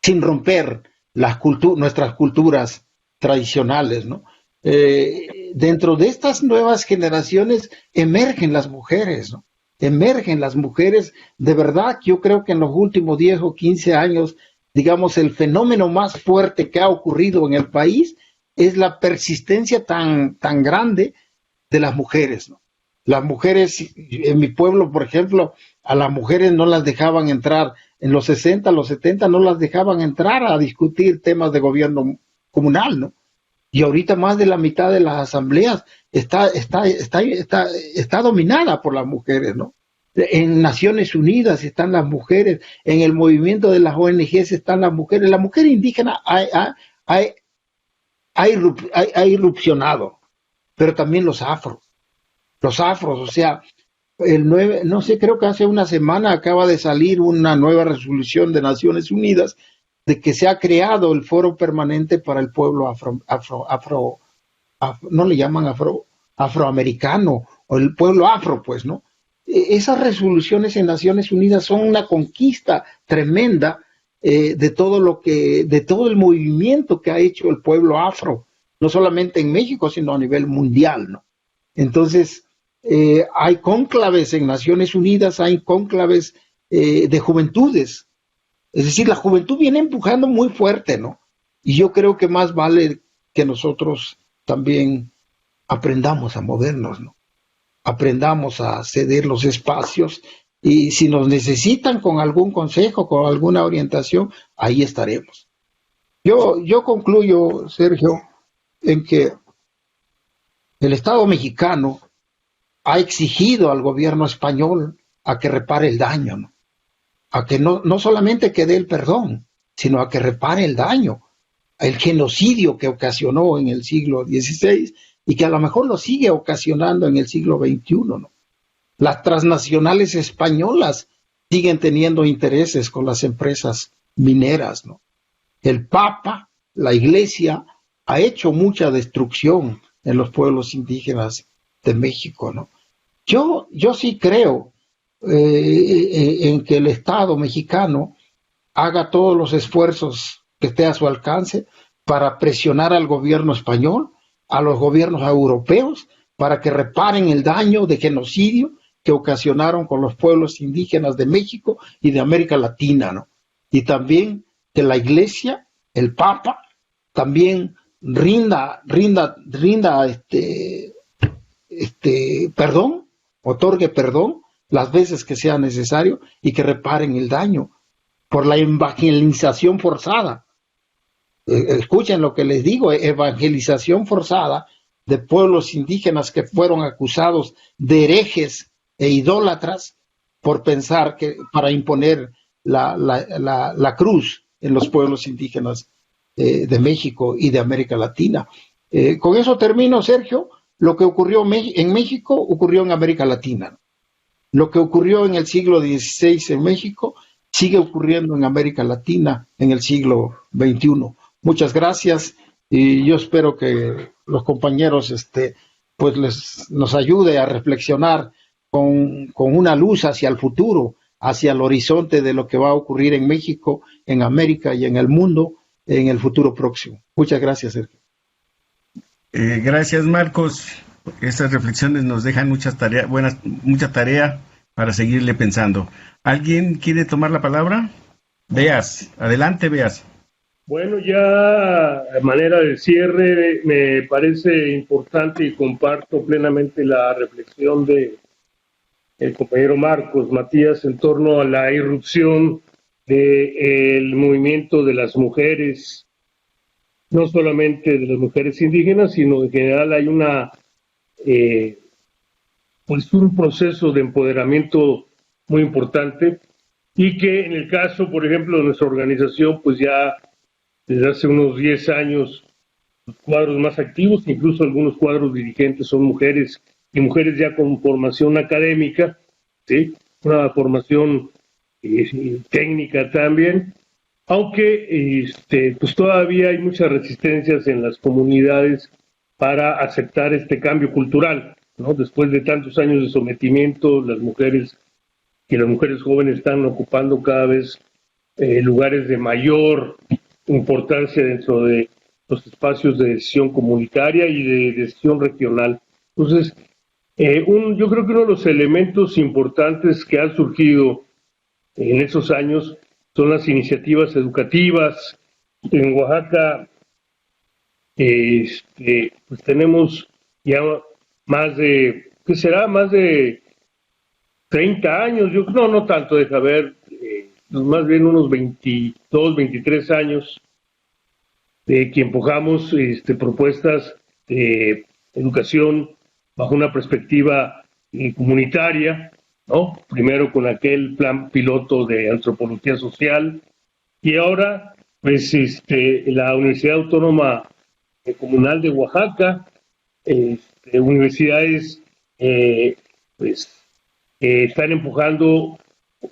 sin romper nuestras culturas tradicionales, ¿no? Dentro de estas nuevas generaciones emergen las mujeres, ¿no? Emergen las mujeres, de verdad, yo creo que en los últimos 10 o 15 años, digamos, el fenómeno más fuerte que ha ocurrido en el país es la persistencia tan grande de las mujeres, ¿no? Las mujeres, en mi pueblo, por ejemplo, a las mujeres no las dejaban entrar, en los 60, los 70, no las dejaban entrar a discutir temas de gobierno comunal, ¿no? Y ahorita más de la mitad de las asambleas está dominada por las mujeres, ¿no? En Naciones Unidas están las mujeres, en el movimiento de las ONGs están las mujeres. La mujer indígena ha irrupcionado, pero también los afros, o sea, no sé, creo que hace una semana acaba de salir una nueva resolución de Naciones Unidas de que se ha creado el foro permanente para el pueblo no le llaman afroamericano, o el pueblo afro, pues, ¿no? Esas resoluciones en Naciones Unidas son una conquista tremenda de todo el movimiento que ha hecho el pueblo afro, no solamente en México, sino a nivel mundial, ¿no? Entonces, hay cónclaves en Naciones Unidas, hay cónclaves de juventudes. Es decir, la juventud viene empujando muy fuerte, ¿no? Y yo creo que más vale que nosotros también aprendamos a movernos, ¿no? Aprendamos a ceder los espacios y si nos necesitan con algún consejo, con alguna orientación, ahí estaremos. Yo concluyo, Sergio, en que el Estado mexicano ha exigido al gobierno español a que repare el daño, ¿no? A que no solamente que dé el perdón, sino a que repare el daño, el genocidio que ocasionó en el siglo XVI y que a lo mejor lo sigue ocasionando en el siglo XXI, ¿no? Las transnacionales españolas siguen teniendo intereses con las empresas mineras, ¿no? El Papa, la Iglesia, ha hecho mucha destrucción en los pueblos indígenas de México, ¿no? Yo sí creo en que el Estado mexicano haga todos los esfuerzos que esté a su alcance para presionar al gobierno español, a los gobiernos europeos, para que reparen el daño de genocidio que ocasionaron con los pueblos indígenas de México y de América Latina, ¿no? Y también que la Iglesia, el Papa, también rinda perdón, otorgue perdón las veces que sea necesario y que reparen el daño por la evangelización forzada. Escuchen lo que les digo, evangelización forzada de pueblos indígenas que fueron acusados de herejes e idólatras por pensar que para imponer la cruz en los pueblos indígenas de México y de América Latina. Con eso termino, Sergio. Lo que ocurrió en México ocurrió en América Latina. Lo que ocurrió en el siglo XVI en México sigue ocurriendo en América Latina en el siglo XXI. Muchas gracias y yo espero que los compañeros pues nos ayude a reflexionar con una luz hacia el futuro, hacia el horizonte de lo que va a ocurrir en México, en América y en el mundo en el futuro próximo. Muchas gracias, Sergio. Gracias, Marcos. Estas reflexiones nos dejan mucha tarea para seguirle pensando. ¿Alguien quiere tomar la palabra? Beas, adelante, Beas. Bueno, ya a manera de cierre, me parece importante y comparto plenamente la reflexión de el compañero Marcos Matías en torno a la irrupción del movimiento de las mujeres, no solamente de las mujeres indígenas, sino en general hay pues un proceso de empoderamiento muy importante, y que en el caso, por ejemplo, de nuestra organización, pues ya desde hace unos 10 años los cuadros más activos, incluso algunos cuadros dirigentes son mujeres, y mujeres ya con formación académica, ¿sí? Una formación técnica también, aunque pues todavía hay muchas resistencias en las comunidades para aceptar este cambio cultural, ¿no? Después de tantos años de sometimiento, las mujeres jóvenes están ocupando cada vez lugares de mayor importancia dentro de los espacios de decisión comunitaria y de decisión regional. Entonces, yo creo que uno de los elementos importantes que han surgido en esos años son las iniciativas educativas. En Oaxaca, pues tenemos ya más de 30 años, no tanto, deja ver, más bien unos 22, 23 años, que empujamos propuestas de educación bajo una perspectiva comunitaria, ¿no? Primero con aquel plan piloto de antropología social, y ahora, pues, la Universidad Autónoma Comunal de Oaxaca, universidades, pues, están empujando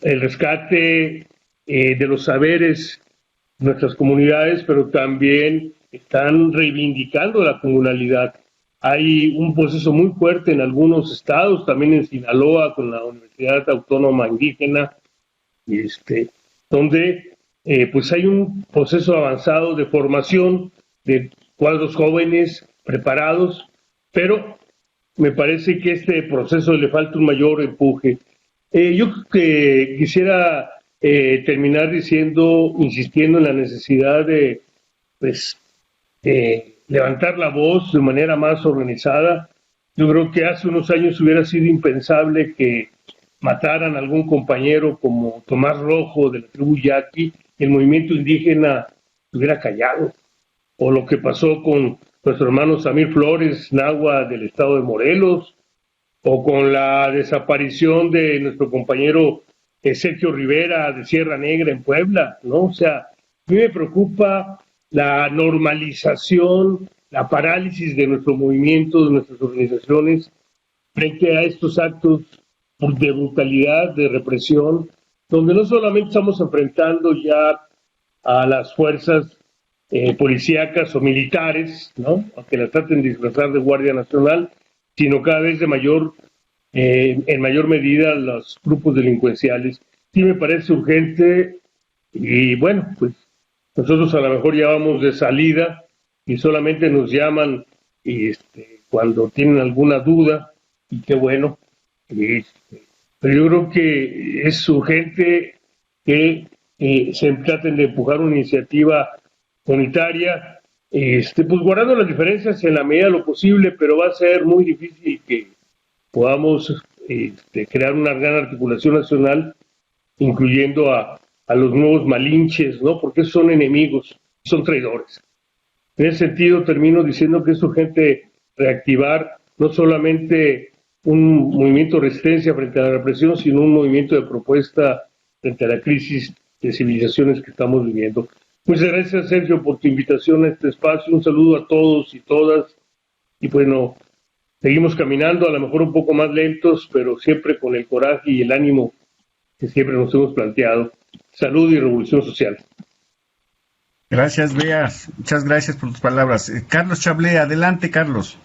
el rescate de los saberes de nuestras comunidades, pero también están reivindicando la comunalidad. Hay un proceso muy fuerte en algunos estados, también en Sinaloa, con la Universidad Autónoma Indígena, donde pues hay un proceso avanzado de formación de cuadros jóvenes preparados, pero me parece que este proceso le falta un mayor empuje. Yo quisiera terminar insistiendo en la necesidad de, pues, levantar la voz de manera más organizada. Yo creo que hace unos años hubiera sido impensable que mataran a algún compañero como Tomás Rojo de la tribu Yaqui, y el movimiento indígena hubiera callado. O lo que pasó con nuestro hermano Samir Flores, nahua del estado de Morelos, o con la desaparición de nuestro compañero Sergio Rivera de Sierra Negra en Puebla, ¿no? O sea, a mí me preocupa la normalización, la parálisis de nuestro movimiento, de nuestras organizaciones, frente a estos actos de brutalidad, de represión, donde no solamente estamos enfrentando ya a las fuerzas policíacas o militares, ¿no?, aunque las traten de disfrazar de Guardia Nacional, sino cada vez en mayor medida los grupos delincuenciales. Sí me parece urgente, y bueno, pues nosotros a lo mejor ya vamos de salida y solamente nos llaman cuando tienen alguna duda, y qué bueno. Pero yo creo que es urgente que se traten de empujar una iniciativa comunitaria, pues guardando las diferencias en la medida de lo posible, pero va a ser muy difícil que podamos crear una gran articulación nacional, incluyendo a los nuevos malinches, ¿no? Porque son enemigos, son traidores. En ese sentido, termino diciendo que es urgente reactivar no solamente un movimiento de resistencia frente a la represión, sino un movimiento de propuesta frente a la crisis de civilizaciones que estamos viviendo. Muchas gracias, Sergio, por tu invitación a este espacio. Un saludo a todos y todas. Y bueno, seguimos caminando, a lo mejor un poco más lentos, pero siempre con el coraje y el ánimo que siempre nos hemos planteado. Salud y revolución social. Gracias, Bea. Muchas gracias por tus palabras. Carlos Chablé, adelante, Carlos.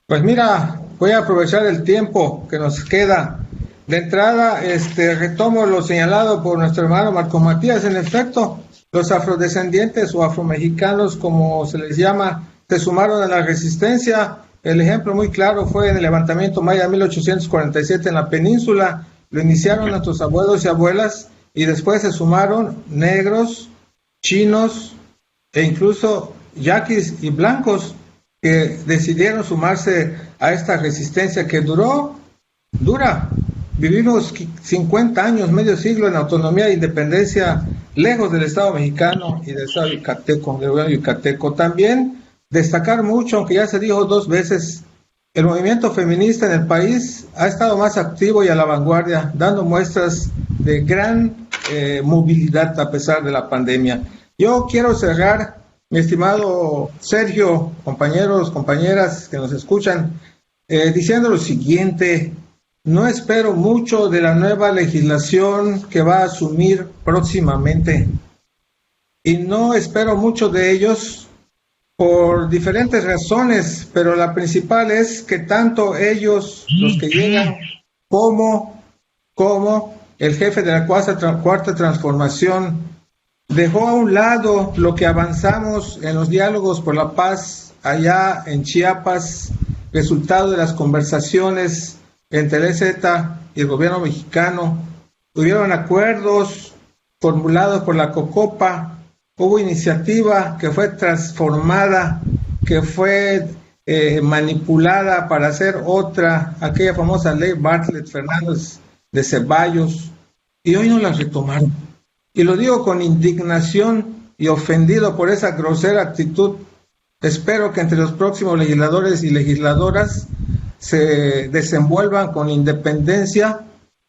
Pues mira, voy a aprovechar el tiempo que nos queda. De entrada, retomo lo señalado por nuestro hermano Marcos Matías. En efecto, los afrodescendientes o afromexicanos, como se les llama, se sumaron a la resistencia. El ejemplo muy claro fue en el levantamiento maya de 1847 en la península. Lo iniciaron nuestros abuelos y abuelas, y después se sumaron negros, chinos e incluso yaquis y blancos, que decidieron sumarse a esta resistencia que dura Vivimos 50 años, medio siglo en autonomía e independencia, lejos del Estado mexicano y del Estado yucateco, del gobierno yucateco. También destacar mucho, aunque ya se dijo 2 veces, el movimiento feminista en el país ha estado más activo y a la vanguardia, dando muestras de gran movilidad a pesar de la pandemia. Yo quiero cerrar, mi estimado Sergio, compañeros, compañeras que nos escuchan, diciendo lo siguiente: no espero mucho de la nueva legislación que va a asumir próximamente, y no espero mucho de ellos por diferentes razones, pero la principal es que tanto ellos, los que llegan, como el jefe de la cuarta transformación, dejó a un lado lo que avanzamos en los diálogos por la paz allá en Chiapas, resultado de las conversaciones entre el EZ y el gobierno mexicano. Hubieron acuerdos formulados por la COCOPA, hubo iniciativa que fue transformada, que fue manipulada para hacer otra, aquella famosa ley Bartlett Fernández de Ceballos, y hoy no la retomaron. Y lo digo con indignación y ofendido por esa grosera actitud. Espero que entre los próximos legisladores y legisladoras se desenvuelvan con independencia,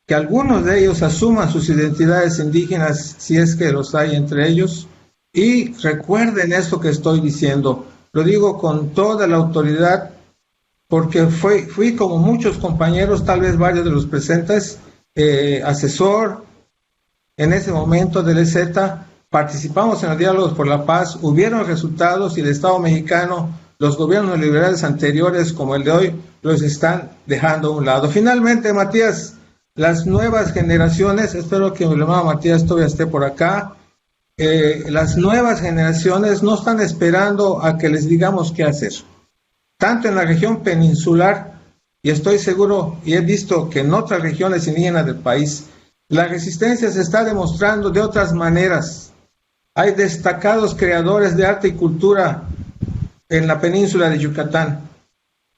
que algunos de ellos asuman sus identidades indígenas, si es que los hay entre ellos, y recuerden esto que estoy diciendo. Lo digo con toda la autoridad, porque fui como muchos compañeros, tal vez varios de los presentes, asesor en ese momento del EZ, participamos en los diálogos por la paz, hubieron resultados y el Estado mexicano, los gobiernos liberales anteriores como el de hoy, los están dejando a un lado. Finalmente, Matías, las nuevas generaciones, espero que mi hermano Matías todavía esté por acá, las nuevas generaciones no están esperando a que les digamos qué hacer. Tanto en la región peninsular, y estoy seguro y he visto que en otras regiones indígenas del país, la resistencia se está demostrando de otras maneras. Hay destacados creadores de arte y cultura en la península de Yucatán,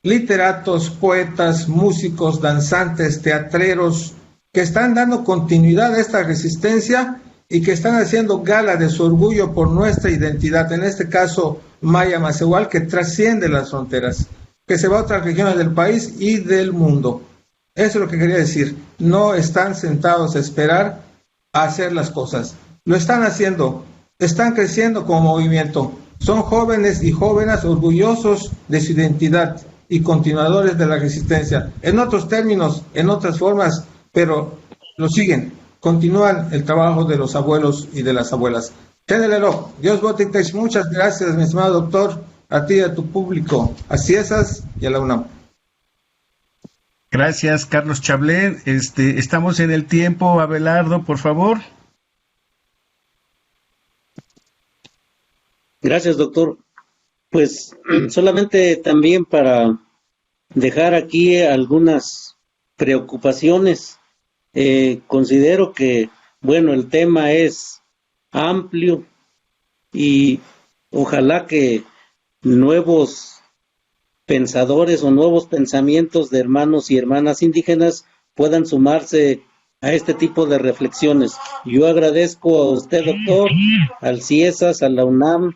literatos, poetas, músicos, danzantes, teatreros, que están dando continuidad a esta resistencia y que están haciendo gala de su orgullo por nuestra identidad, en este caso maya macehual, que trasciende las fronteras, que se va a otras regiones del país y del mundo. Eso es lo que quería decir. No están sentados a esperar a hacer las cosas. Lo están haciendo, están creciendo como movimiento. Son jóvenes y jóvenes orgullosos de su identidad y continuadores de la resistencia. En otros términos, en otras formas, pero lo siguen. Continúan el trabajo de los abuelos y de las abuelas. Tenelelo, Dios Botitex, muchas gracias, mi estimado doctor, a ti y a tu público, a CIESAS y a la UNAM. Gracias, Carlos Chablé. Estamos en el tiempo. Abelardo, por favor. Gracias, doctor. Pues solamente también para dejar aquí algunas preocupaciones. Considero que, bueno, el tema es amplio y ojalá que nuevos pensadores o nuevos pensamientos de hermanos y hermanas indígenas puedan sumarse a este tipo de reflexiones. Yo agradezco a usted, doctor, al CIESAS, a la UNAM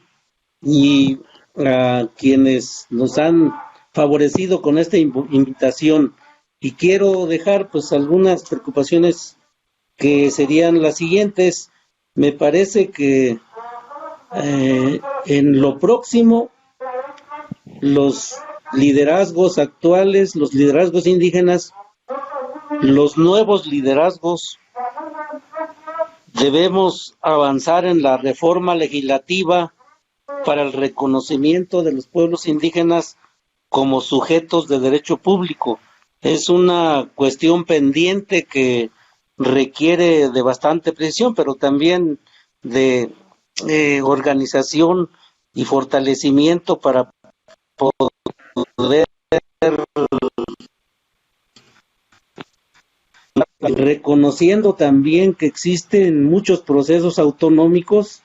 y a quienes nos han favorecido con esta invitación. Y quiero dejar pues algunas preocupaciones que serían las siguientes. Me parece que en lo próximo los liderazgos actuales, los liderazgos indígenas, los nuevos liderazgos, debemos avanzar en la reforma legislativa para el reconocimiento de los pueblos indígenas como sujetos de derecho público. Es una cuestión pendiente que requiere de bastante precisión, pero también de organización y fortalecimiento para poder, reconociendo también que existen muchos procesos autonómicos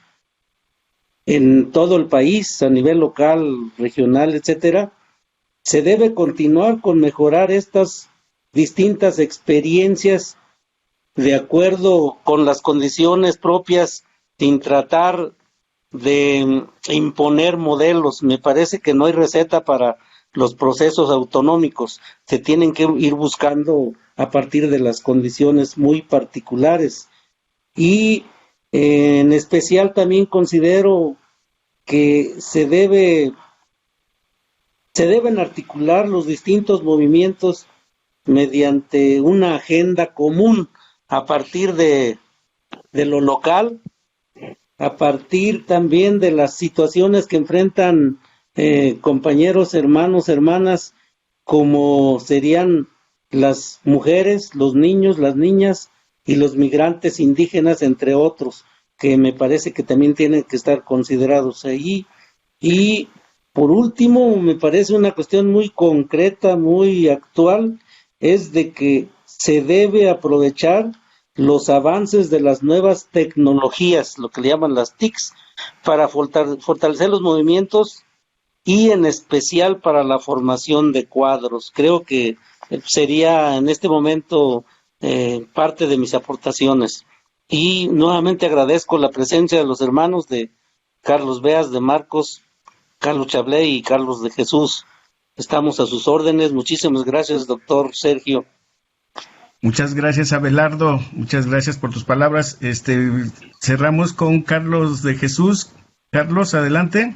en todo el país, a nivel local, regional, etcétera. Se debe continuar con mejorar estas distintas experiencias de acuerdo con las condiciones propias, sin tratar de imponer modelos. Me parece que no hay receta para los procesos autonómicos, se tienen que ir buscando a partir de las condiciones muy particulares. Y en especial también considero que se deben articular los distintos movimientos mediante una agenda común a partir de lo local, a partir también de las situaciones que enfrentan compañeros, hermanos, hermanas, como serían las mujeres, los niños, las niñas y los migrantes indígenas, entre otros, que me parece que también tienen que estar considerados ahí. Y por último, me parece una cuestión muy concreta, muy actual, es de que se debe aprovechar los avances de las nuevas tecnologías, lo que le llaman las TICs, para fortalecer los movimientos y en especial para la formación de cuadros. Creo que sería en este momento parte de mis aportaciones. Y nuevamente agradezco la presencia de los hermanos de Carlos Beas, de Marcos, Carlos Chablé y Carlos de Jesús. Estamos a sus órdenes. Muchísimas gracias, doctor Sergio. Muchas gracias, Abelardo. Muchas gracias por tus palabras. Cerramos con Carlos de Jesús. Carlos, adelante.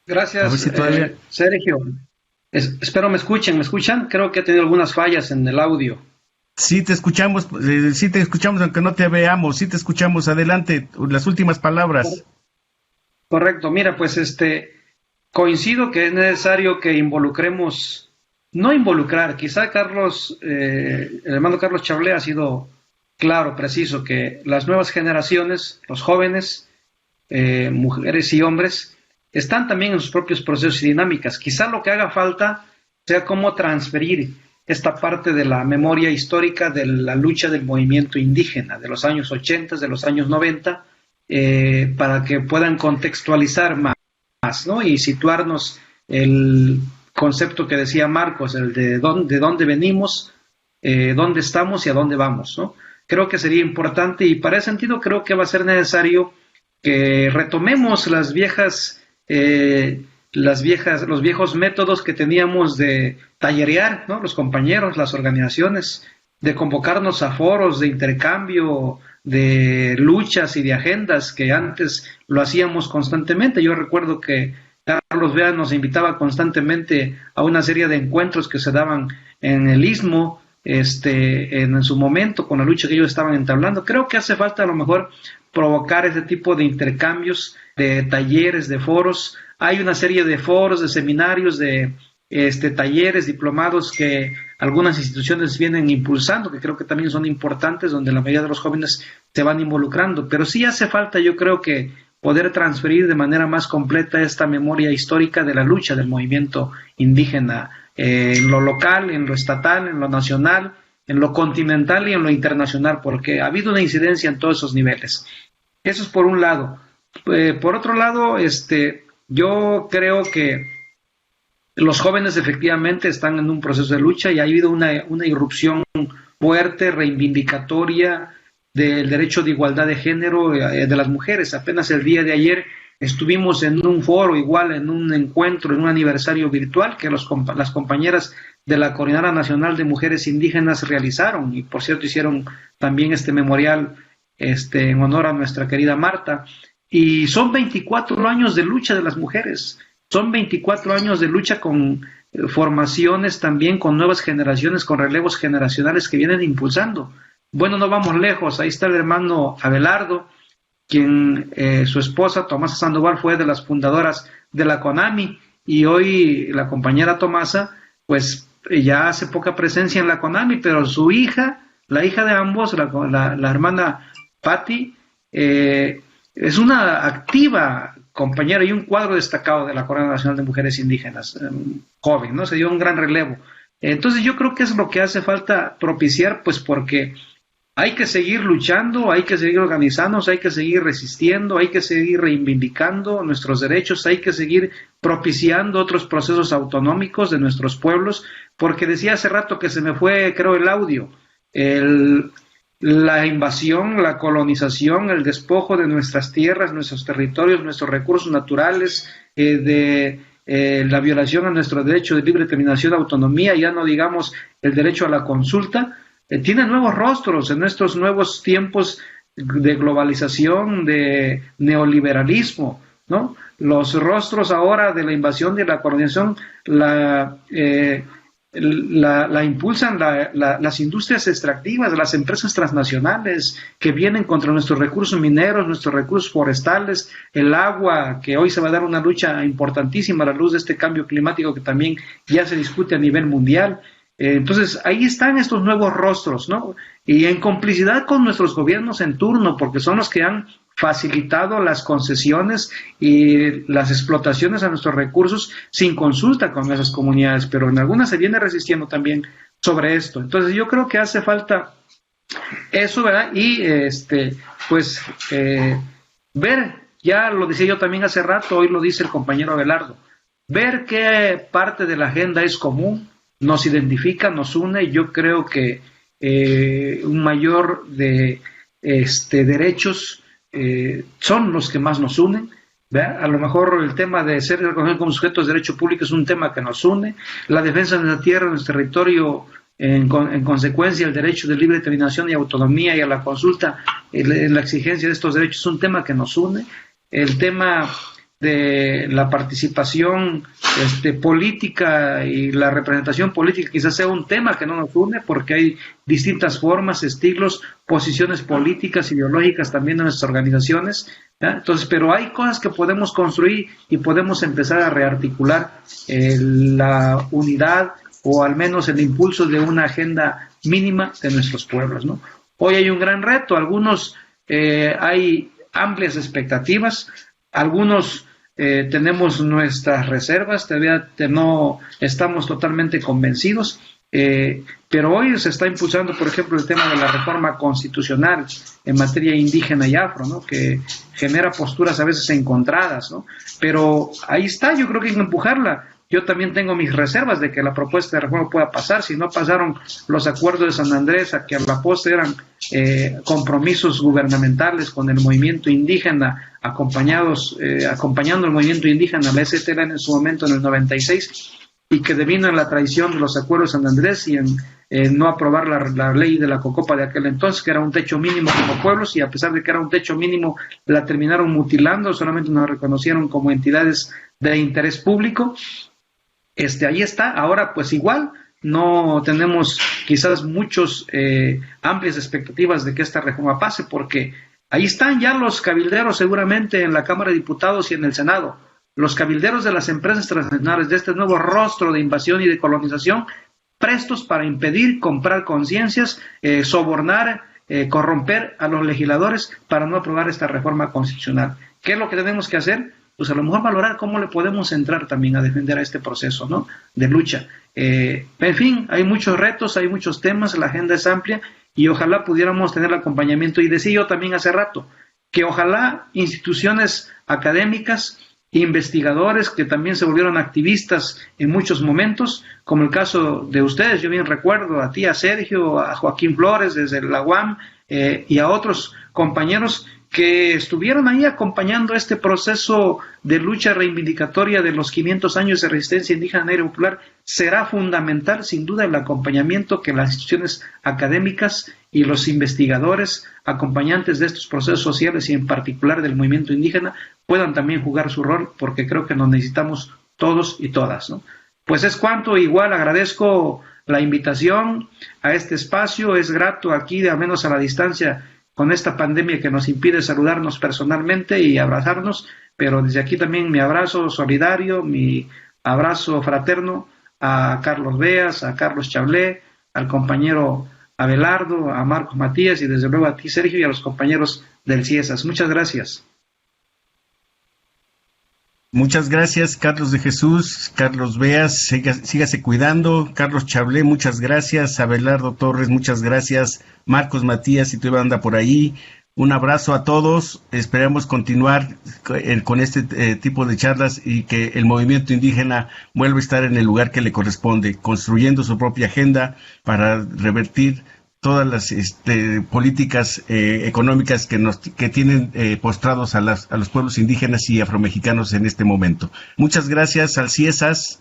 Gracias, A ver si todavía... Sergio. Espero me escuchen. ¿Me escuchan? Creo que he tenido algunas fallas en el audio. Sí te escuchamos, aunque no te veamos. Sí te escuchamos. Adelante, las últimas palabras. Correcto. Mira, pues coincido que es necesario que quizá Carlos, el hermano Carlos Chablé ha sido claro, preciso, que las nuevas generaciones, los jóvenes, mujeres y hombres, están también en sus propios procesos y dinámicas. Quizá lo que haga falta sea cómo transferir esta parte de la memoria histórica de la lucha del movimiento indígena de los años 80, de los años 90, para que puedan contextualizar más, ¿no? Y situarnos el concepto que decía Marcos, el de dónde venimos, dónde estamos y a dónde vamos, ¿no? Creo que sería importante, y para ese sentido creo que va a ser necesario que retomemos los viejos métodos que teníamos de tallerear, ¿no? Los compañeros, las organizaciones, de convocarnos a foros de intercambio, de luchas y de agendas que antes lo hacíamos constantemente. Yo recuerdo que Carlos Bea nos invitaba constantemente a una serie de encuentros que se daban en el Istmo, en su momento, con la lucha que ellos estaban entablando. Creo que hace falta a lo mejor provocar ese tipo de intercambios, de talleres, de foros. Hay una serie de foros, de seminarios, de talleres, diplomados que algunas instituciones vienen impulsando, que creo que también son importantes, donde la mayoría de los jóvenes se van involucrando. Pero sí hace falta, yo creo que poder transferir de manera más completa esta memoria histórica de la lucha del movimiento indígena, en lo local, en lo estatal, en lo nacional, en lo continental y en lo internacional, porque ha habido una incidencia en todos esos niveles. Eso es por un lado. Por otro lado, yo creo que los jóvenes efectivamente están en un proceso de lucha y ha habido una irrupción fuerte, reivindicatoria del derecho de igualdad de género de las mujeres. Apenas el día de ayer estuvimos en un foro, igual en un encuentro, en un aniversario virtual que las compañeras de la Coordinadora Nacional de Mujeres Indígenas realizaron, y por cierto hicieron también este memorial en honor a nuestra querida Marta. Y son 24 años de lucha de las mujeres, son 24 años de lucha con formaciones también, con nuevas generaciones, con relevos generacionales que vienen impulsando. Bueno, no vamos lejos, ahí está el hermano Abelardo, quien su esposa Tomasa Sandoval fue de las fundadoras de la CONAMI, y hoy la compañera Tomasa pues ya hace poca presencia en la CONAMI, pero su hija, la hija de ambos, la hermana Patti, es una activa compañera y un cuadro destacado de la Coordinadora Nacional de Mujeres Indígenas, joven, ¿no? Se dio un gran relevo. Entonces yo creo que es lo que hace falta propiciar, pues porque hay que seguir luchando, hay que seguir organizándonos, hay que seguir resistiendo, hay que seguir reivindicando nuestros derechos, hay que seguir propiciando otros procesos autonómicos de nuestros pueblos, porque decía hace rato que se me fue, creo, el audio, la invasión, la colonización, el despojo de nuestras tierras, nuestros territorios, nuestros recursos naturales, la violación a nuestro derecho de libre determinación, autonomía, ya no digamos el derecho a la consulta, tiene nuevos rostros en estos nuevos tiempos de globalización, de neoliberalismo, ¿no? Los rostros ahora de la invasión, de la colonización, la impulsan las industrias extractivas, las empresas transnacionales que vienen contra nuestros recursos mineros, nuestros recursos forestales, el agua, que hoy se va a dar una lucha importantísima a la luz de este cambio climático que también ya se discute a nivel mundial. Entonces, ahí están estos nuevos rostros, ¿no? Y en complicidad con nuestros gobiernos en turno, porque son los que han facilitado las concesiones y las explotaciones a nuestros recursos sin consulta con esas comunidades, pero en algunas se viene resistiendo también sobre esto. Entonces, yo creo que hace falta eso, ¿verdad? Y, ver, ya lo decía yo también hace rato, hoy lo dice el compañero Abelardo, ver qué parte de la agenda es común, nos identifica, nos une. Yo creo que un mayor de derechos son los que más nos unen, ¿verdad? A lo mejor el tema de ser reconocido como sujetos de derecho público es un tema que nos une, la defensa de la tierra, de nuestro territorio, en consecuencia el derecho de libre determinación y autonomía y a la consulta, la exigencia de estos derechos es un tema que nos une, el tema de la participación política y la representación política quizás sea un tema que no nos une porque hay distintas formas, estilos, posiciones políticas, ideológicas también en nuestras organizaciones, ¿verdad? Entonces, pero hay cosas que podemos construir y podemos empezar a rearticular la unidad o al menos el impulso de una agenda mínima de nuestros pueblos, ¿no? Hoy hay un gran reto, algunos hay amplias expectativas, algunos tenemos nuestras reservas, todavía no estamos totalmente convencidos, pero hoy se está impulsando, por ejemplo, el tema de la reforma constitucional en materia indígena y afro, ¿no? Que genera posturas a veces encontradas, ¿no? Pero ahí está, yo creo que hay que empujarla. Yo también tengo mis reservas de que la propuesta de reforma pueda pasar. Si no pasaron los acuerdos de San Andrés, a que a la postre eran compromisos gubernamentales con el movimiento indígena, acompañando el movimiento indígena, la STLN en su momento en el 96, y que devino en la traición de los acuerdos de San Andrés y en no aprobar la ley de la Cocopa de aquel entonces, que era un techo mínimo como pueblos, y a pesar de que era un techo mínimo, la terminaron mutilando, solamente nos reconocieron como entidades de interés público. Ahí está, ahora pues igual, no tenemos quizás amplias expectativas de que esta reforma pase, porque ahí están ya los cabilderos seguramente en la Cámara de Diputados y en el Senado, los cabilderos de las empresas transnacionales, de este nuevo rostro de invasión y de colonización, prestos para impedir, comprar conciencias, sobornar, corromper a los legisladores para no aprobar esta reforma constitucional. ¿Qué es lo que tenemos que hacer? Pues a lo mejor valorar cómo le podemos entrar también a defender a este proceso, ¿no?, de lucha. En fin, hay muchos retos, hay muchos temas, la agenda es amplia y ojalá pudiéramos tener el acompañamiento. Y decía yo también hace rato que ojalá instituciones académicas, investigadores que también se volvieron activistas en muchos momentos, como el caso de ustedes, yo bien recuerdo a ti, a Sergio, a Joaquín Flores desde la UAM y a otros compañeros que estuvieron ahí acompañando este proceso de lucha reivindicatoria de los 500 años de resistencia indígena negra y popular. Será fundamental, sin duda, el acompañamiento que las instituciones académicas y los investigadores acompañantes de estos procesos sociales y en particular del movimiento indígena puedan también jugar su rol, porque creo que nos necesitamos todos y todas, ¿no? Pues es cuanto. Igual agradezco la invitación a este espacio, es grato aquí, al menos a la distancia, con esta pandemia que nos impide saludarnos personalmente y abrazarnos, pero desde aquí también mi abrazo solidario, mi abrazo fraterno a Carlos Beas, a Carlos Chablé, al compañero Abelardo, a Marcos Matías y desde luego a ti, Sergio, y a los compañeros del CIESAS. Muchas gracias. Muchas gracias, Carlos de Jesús, Carlos Beas, sígase cuidando. Carlos Chablé, muchas gracias. Abelardo Torres, muchas gracias. Marcos Matías, si tú anda por ahí. Un abrazo a todos. Esperamos continuar con este tipo de charlas y que el movimiento indígena vuelva a estar en el lugar que le corresponde, construyendo su propia agenda para revertir todas las políticas económicas que tienen postrados a los pueblos indígenas y afromexicanos en este momento. Muchas gracias al CIESAS,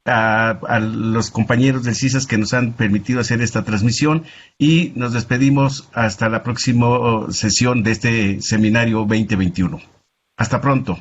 a los compañeros del CIESAS que nos han permitido hacer esta transmisión, y nos despedimos hasta la próxima sesión de este seminario 2021. Hasta pronto.